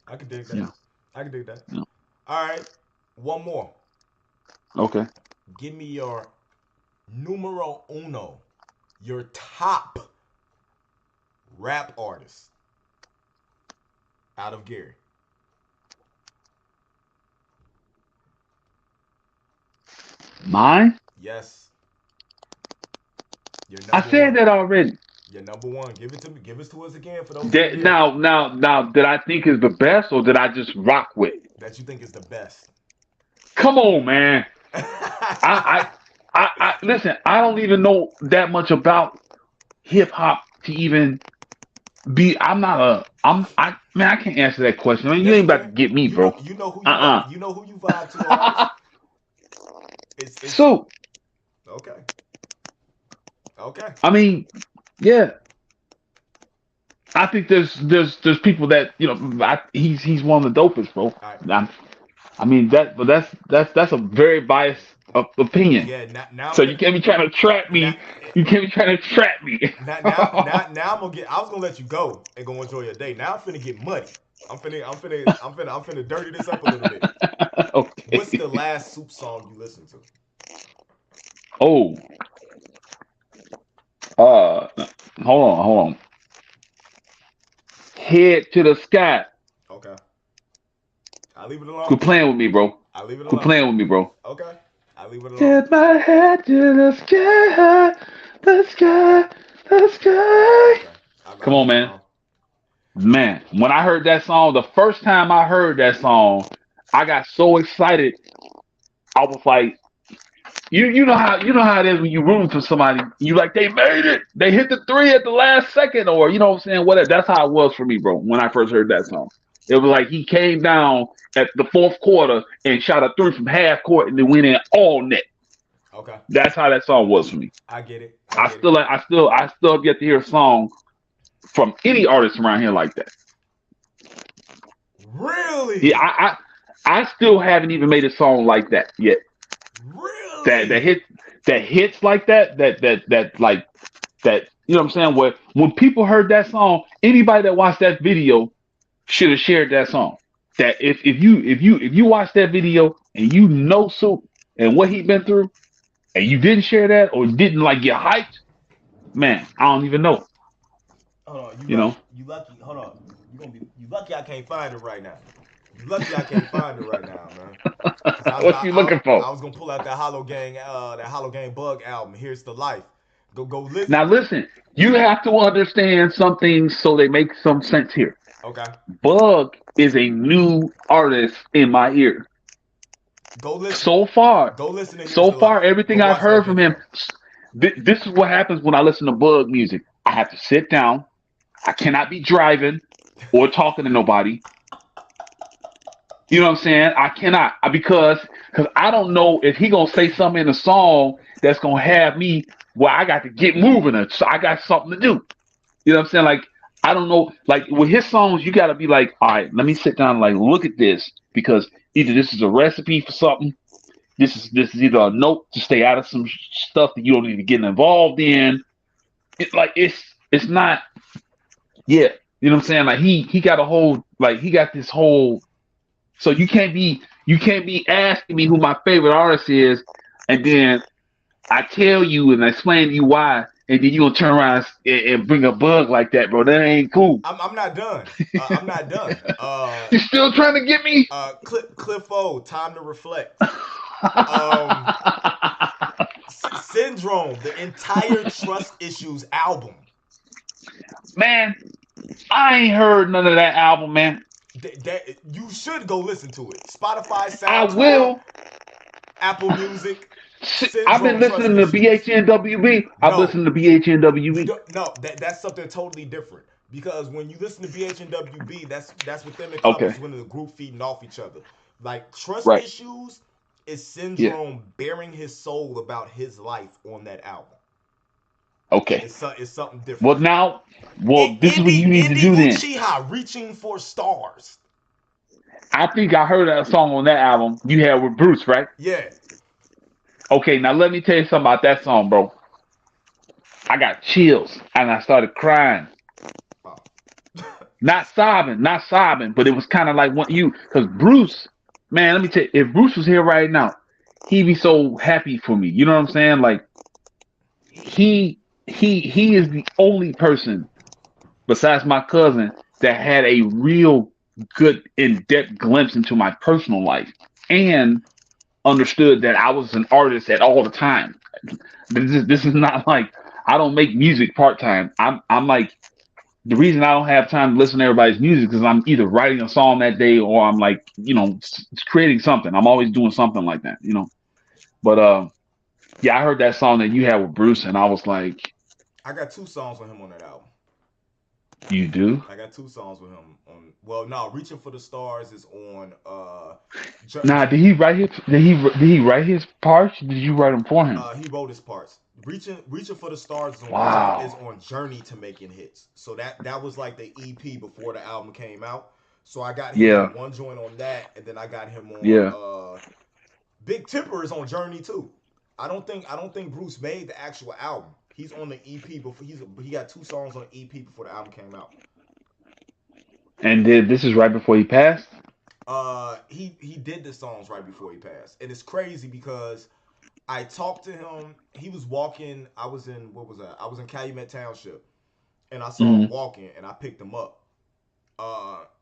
I can dig that. Yeah. I can dig that. Yeah. All right. One more. Okay. Give me your numero uno, your top rap artist out of Gary. Mine? Yes, your I number said one. that already. Your number one. Give it to me. Give it to us again for those who didn't That, hear it. now, did I think is the best, or did I just rock with it? That you think is the best. Come on, man. I, listen. I don't even know that much about hip hop to even I'm not a. I man, I can't answer that question. I mean, you Yes, ain't you about to can. get me, You know, bro. you know who you Uh you know who you vibe to, artist. uh It's So okay, okay. I mean, yeah, I think there's people that he's one of the dopest, bro. All right. I'm, I mean that, but that's a very biased opinion. Yeah. Now I'm So you finna can't be trying to trap now. me. You can't be trying to trap me. Now I'm gonna get. I was gonna let you go and go enjoy your day. Now I'm finna get muddy. I'm finna dirty this up a little bit. What's the Okay. last Soup song you listened to? Oh, uh, hold on. Head to the sky. Okay, I leave it alone. Quit playing with me, bro. I leave it Quit alone. playing with me, bro. Okay, I leave it alone. Get my head to the sky, the sky, the sky. Okay, I Come on, leave it man. alone. Man, when I heard that song, the first time I heard that song, I got so excited. I was like, you know how it is when you rooting for somebody. You like they made it. They hit the three at the last second, or you know what I'm saying. Whatever. That's how it was for me, bro. When I first heard that song, it was like he came down at the fourth quarter and shot a three from half court and then went in all net. Okay, That's how that song was for me. I get it. I get it. I still have yet to hear a song from any artist around here like that. Yeah, Really, I still haven't even made a song like that yet. That really. hit that hits like that like that. You know what I'm saying? Where when people heard that song, anybody that watched that video should have shared that song. That if you watch that video and you know Soup and what he been through, and you didn't share that or didn't like get hyped, man, I don't even know. Hold on, you You lucky. know You lucky. Hold on. You lucky I can't find it right now. You lucky I can't find it right now, man. Cause what you looking I for? was gonna pull out that Hollow Gang Bug album. Here's the life. Go listen. Now listen, you have to understand some things so they make some sense here. Okay. Bug is a new artist in my ear. Go listen. So far, Go listen to Here's so the Life. far, Go everything I've watch that heard from him, video. this is what happens when I listen to Bug music. I have to sit down. I cannot be driving or talking to nobody. You know what I'm saying? I cannot because I don't know if he gonna say something in the song that's gonna have me where I got to get moving. Or so I got something to do. You know what I'm saying? Like I don't know. Like with his songs, you got to be like, all right, let me sit down and like look at this because either this is a recipe for something. This is either a note to stay out of some stuff that you don't need to get involved in. It's not. Yeah, you know what I'm saying? Like he got a whole he got this whole. So you can't be asking me who my favorite artist is, and then I tell you and I explain to you why, and then you gonna turn around and bring a bug like that, bro. That ain't cool. I'm not done. I'm not done. You still trying to get me? Cliff O, Time to Reflect. Um, Syndrome, the entire Trust Issues album. Man, I ain't heard none of that album, man. You should go listen to it. Spotify, I SoundCloud, will. Apple Music. I've been Syndrome, Trust listening to Issues. BHNWB. I've No, listened to you BHNWB. don't. No, that's something totally different. Because when you listen to BHNWB, that's within the Okay. couples when the group feeding off each other. Like Trust Right. Issues is Yeah. Syndrome bearing his soul about his life on that album. Okay. It's something different. Well, now, this is what you need to Indie do then. Uchiha, Reaching for Stars. I think I heard that song on that album you had with Bruce, right? Yeah. Okay, now let me tell you something about that song, bro. I got chills and I started crying. Oh. Not sobbing, but it was kind of like what you, because Bruce, man, let me tell you, if Bruce was here right now, he'd be so happy for me. You know what I'm saying? Like he is the only person besides my cousin that had a real good in-depth glimpse into my personal life and understood that I was an artist at all the time. This is not like I don't make music part time. I'm like the reason I don't have time to listen to everybody's music is I'm either writing a song that day or I'm like creating something. I'm always doing something like that. But yeah, I heard that song that you had with Bruce and I was like, I got two songs on him on that album. You do? I got two songs with him on. Well, no, "Reaching for the Stars" is on. Nah, did he write his? Did he write his parts? Did you write them for him? He wrote his parts. "Reaching for the Stars" is Wow. on Journey to Making Hits. So that was like the EP before the album came out. So I got him Yeah. on one joint on that, and then I got him on Yeah. Big Tipper is on Journey too. I don't think Bruce made the actual album. He's on the EP before. He got two songs on the EP before the album came out. And did this is right before he passed? He did the songs right before he passed, and it's crazy because I talked to him. He was walking. I was in what was that? I was in Calumet Township, and I saw him Mm. walking, and I picked him up.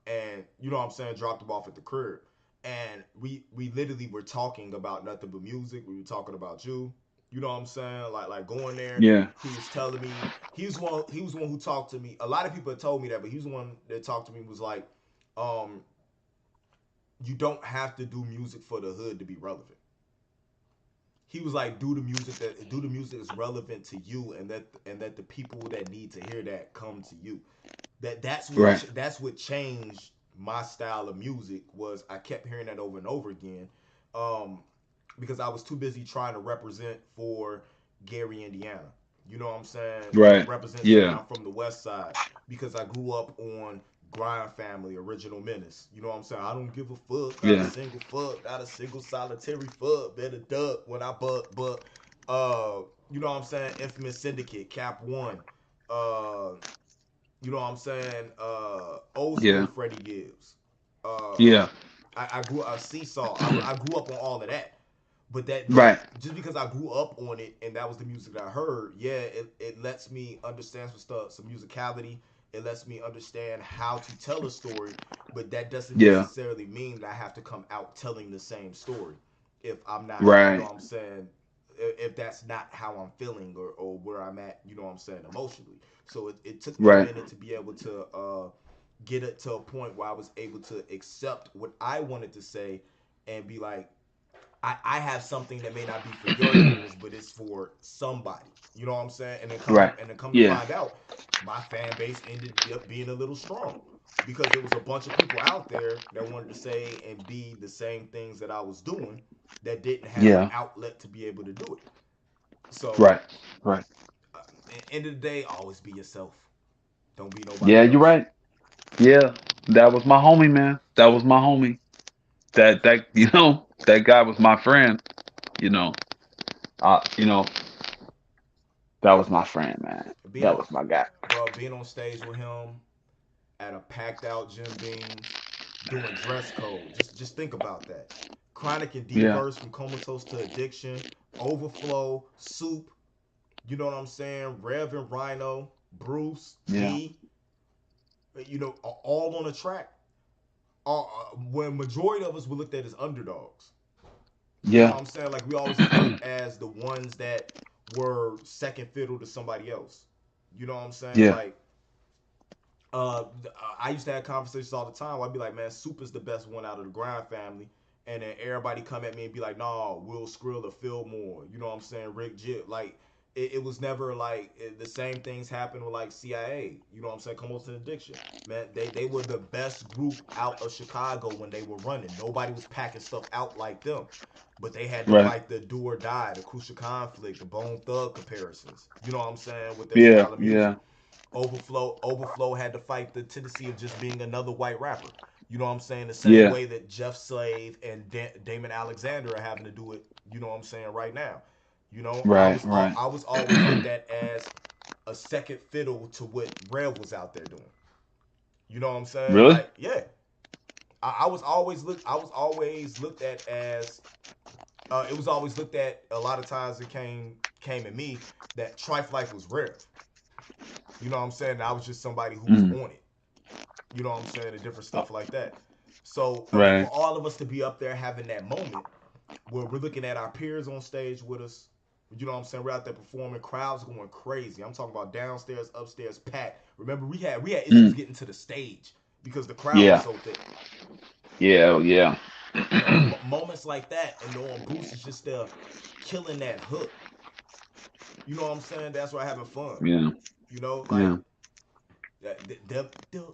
And you know what I'm saying, dropped him off at the crib, and we literally were talking about nothing but music. We were talking about you. You know what I'm saying? Like going there. Yeah. He was telling me he was one who talked to me. A lot of people had told me that, but he was the one that talked to me. Was like, um, you don't have to do music for the hood to be relevant. He was like, do the music that's relevant to you, and that the people that need to hear that come to you. Right. That's what changed my style of music. Was I kept hearing that over and over again, um, because I was too busy trying to represent for Gary, Indiana. You know what I'm saying? Right. Represent saying Yeah. I'm from the West Side because I grew up on Grind Family, Original Menace. You know what I'm saying? I don't give a fuck, Yeah. not a single solitary fuck. Better duck when I buck, but you know what I'm saying? Infamous Syndicate, Cap One, uh, you know what I'm saying? Old school Yeah. Freddie Gibbs. Uh, Yeah. I grew up Seesaw. I grew up on all of that. But Right. just because I grew up on it and that was the music that I heard, yeah, it lets me understand some stuff, some musicality. It lets me understand how to tell a story, but that doesn't Yeah. necessarily mean that I have to come out telling the same story if I'm not, you know Right. what I'm saying, if that's not how I'm feeling or where I'm at, you know what I'm saying, emotionally. So it took me a Right. minute to be able to get it to a point where I was able to accept what I wanted to say and be like, I have something that may not be for your ears, but it's for somebody. You know what I'm saying? Right. And then come to Yeah. find out, my fan base ended up being a little strong because there was a bunch of people out there that wanted to say and be the same things that I was doing that didn't have an Yeah. outlet to be able to do it. So, Right. Right. at the end of the day, always be yourself. Don't be Yeah, nobody you're else. right. Yeah. That was my homie, man. That was my homie. That that guy was my friend. You know. You know, that was my friend, man. Being That on, was my guy. bro, being on stage with him at a packed out Jim Beams, doing dress code. Just think about that. Chronic and Yeah. Diverse from Comatose to Addiction, Overflow, Soup, you know what I'm saying? Rev and Rhino, Bruce, Yeah. D, all on a track. When majority of us were looked at as underdogs. You know Yeah. what I'm saying? Like we always was looked as the ones that were second fiddle to somebody else. You know what I'm saying? Yeah. Like I used to have conversations all the time where I'd be like, man, Soup is the best one out of the Grind family. And then everybody come at me and be like, nah, Will Skrill or Fillmore. You know what I'm saying? Rick Jip. Like, it was never like the same things happened with like CIA. You know what I'm saying? Come on to Addiction. Man, they were the best group out of Chicago when they were running. Nobody was packing stuff out like them. But they had to Right. fight the do or die, the crucial conflict, the Bone Thug comparisons. You know what I'm saying? With their Yeah. style of Yeah. music. Overflow had to fight the tendency of just being another white rapper. You know what I'm saying? The same Yeah. way that Jeff Slave and Damon Alexander are having to do it. You know what I'm saying right now. Right. Right. I was always looked at as a second fiddle to what Rev was out there doing. You know what I'm saying? Really? Like, yeah, I was always looked at as it was always looked at a lot of times it came at me that Trife Life was Rev. You know what I'm saying? I was just somebody who was Mm. on it. You know what I'm saying, and different stuff like that. So Right. for all of us to be up there having that moment where we're looking at our peers on stage with us, you know what I'm saying, we're out there performing, crowds going crazy. I'm talking about downstairs, upstairs, packed. Remember, we had issues Mm. getting to the stage because the crowd was Yeah. so thick. Yeah. Oh, yeah. Moments like that, and knowing Bruce is just there killing that hook. You know what I'm saying? That's why having fun. Yeah. You know, Yeah. like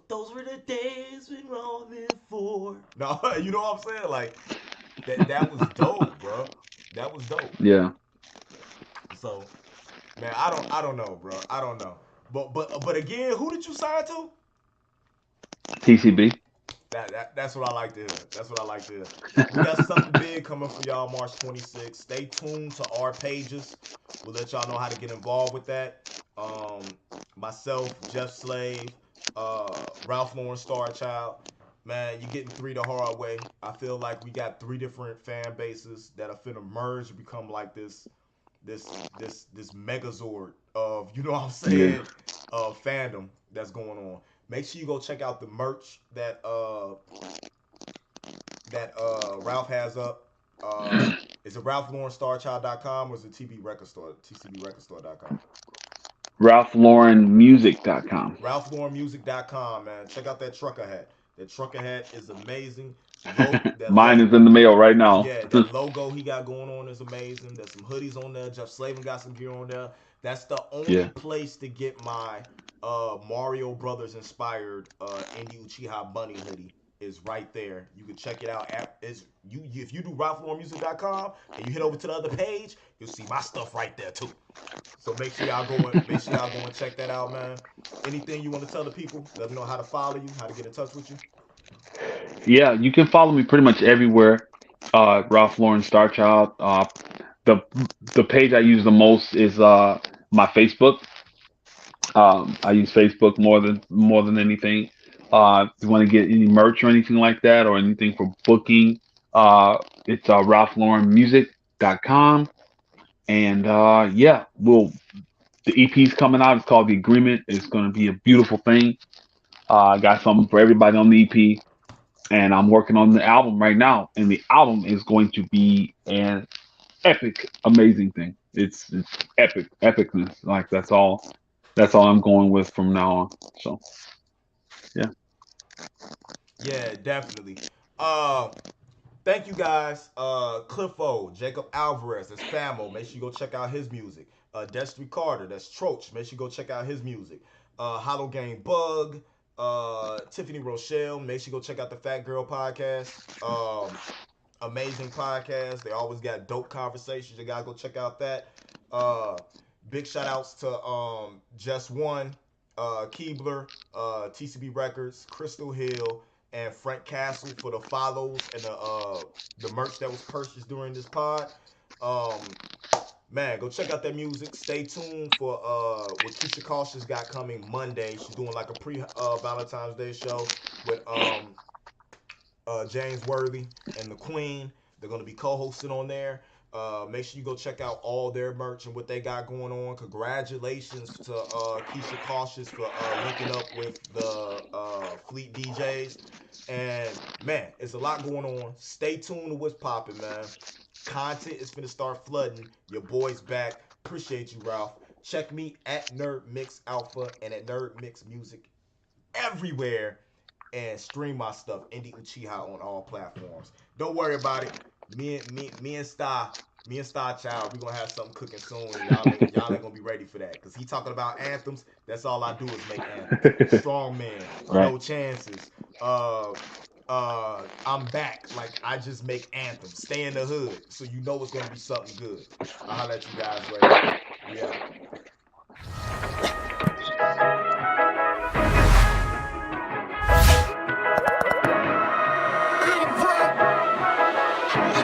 Those were the days we were all lived for. No, you know what I'm saying? Like that was dope, bro. That was dope. Yeah. So, man, I don't know, bro. I don't know. But again, who did you sign to? TCB. That's what I like to hear. That's what I like to hear. We got something big coming for y'all March 26th. Stay tuned to our pages. We'll let y'all know how to get involved with that. Myself, Jeff Slave, Ralph Lauren Star Child. Man, you're getting three the hard way. I feel like we got three different fan bases that are finna merge and become like this megazord of, you know what I'm Yeah. saying, of fandom that's going on. Make sure you go check out the merch that Ralph has up. Is it RalphLaurenStarChild.com or is it TB Record Store, TCBRecordStore.com? RalphLaurenMusic.com. RalphLaurenMusic.com, man. Check out that trucker hat. That trucker hat is amazing. That Mine is in the mail right now. Yeah, that logo he got going on is amazing. There's some hoodies on there. Jeff Slavin got some gear on there. That's the only Yeah. place to get my Mario Brothers inspired Indie Uchiha Bunny hoodie is right there. You can check it out at is you if you do RalphLaurenMusic.com and you hit over to the other page, you'll see my stuff right there too. So make sure y'all go and check that out, man. Anything you want to tell the people? Let them know how to follow you, how to get in touch with you. Yeah, you can follow me pretty much everywhere. Ralph Lauren Starchild. The the page I use the most is my Facebook. I use Facebook more than anything. If you want to get any merch or anything like that, or anything for booking, it's RalphLaurenMusic.com. And yeah, the EP's coming out. It's called The Agreement. It's going to be a beautiful thing. I got something for everybody on the EP, and I'm working on the album right now. And the album is going to be an epic, amazing thing. It's epic, epicness. Like that's all I'm going with from now on. So yeah. Yeah, definitely. Uh, Thank you guys. Cliffo, Jacob Alvarez, that's Famo. Make sure you go check out his music. Destry Carter, that's Troach. Make sure you go check out his music. Hollow Game Bug, Tiffany Rochelle. Make sure you go check out the Fat Girl podcast. Amazing podcast. They always got dope conversations. You gotta go check out that. Uh, Big shout outs to Just One, Keebler, TCB Records, Crystal Hill, and Frank Castle for the follows and the merch that was purchased during this pod. Um, Man, go check out that music. Stay tuned for what Keisha Cautious got coming Monday. She's doing like a pre Valentine's Day show with James Worthy and the Queen. They're going to be co-hosting on there. Make sure you go check out all their merch and what they got going on. Congratulations to Keisha Cautious for linking up with the Fleet DJs. And man, it's a lot going on. Stay tuned to what's popping, man. Content is finna start flooding. Your boy's back. Appreciate you, Ralph. Check me at NerdMix Alpha and at NerdMix Music everywhere and stream my stuff Indie Uchiha on all platforms. Don't worry about it. Me and Star Child, we gonna have something cooking soon, and y'all ain't gonna be ready for that. Cause he talking about anthems. That's all I do is make anthems. Strong man, Right. no chances. I'm back. Like I just make anthems. Stay in the hood, so you know it's gonna be something good. I'll holler at you guys later. We out.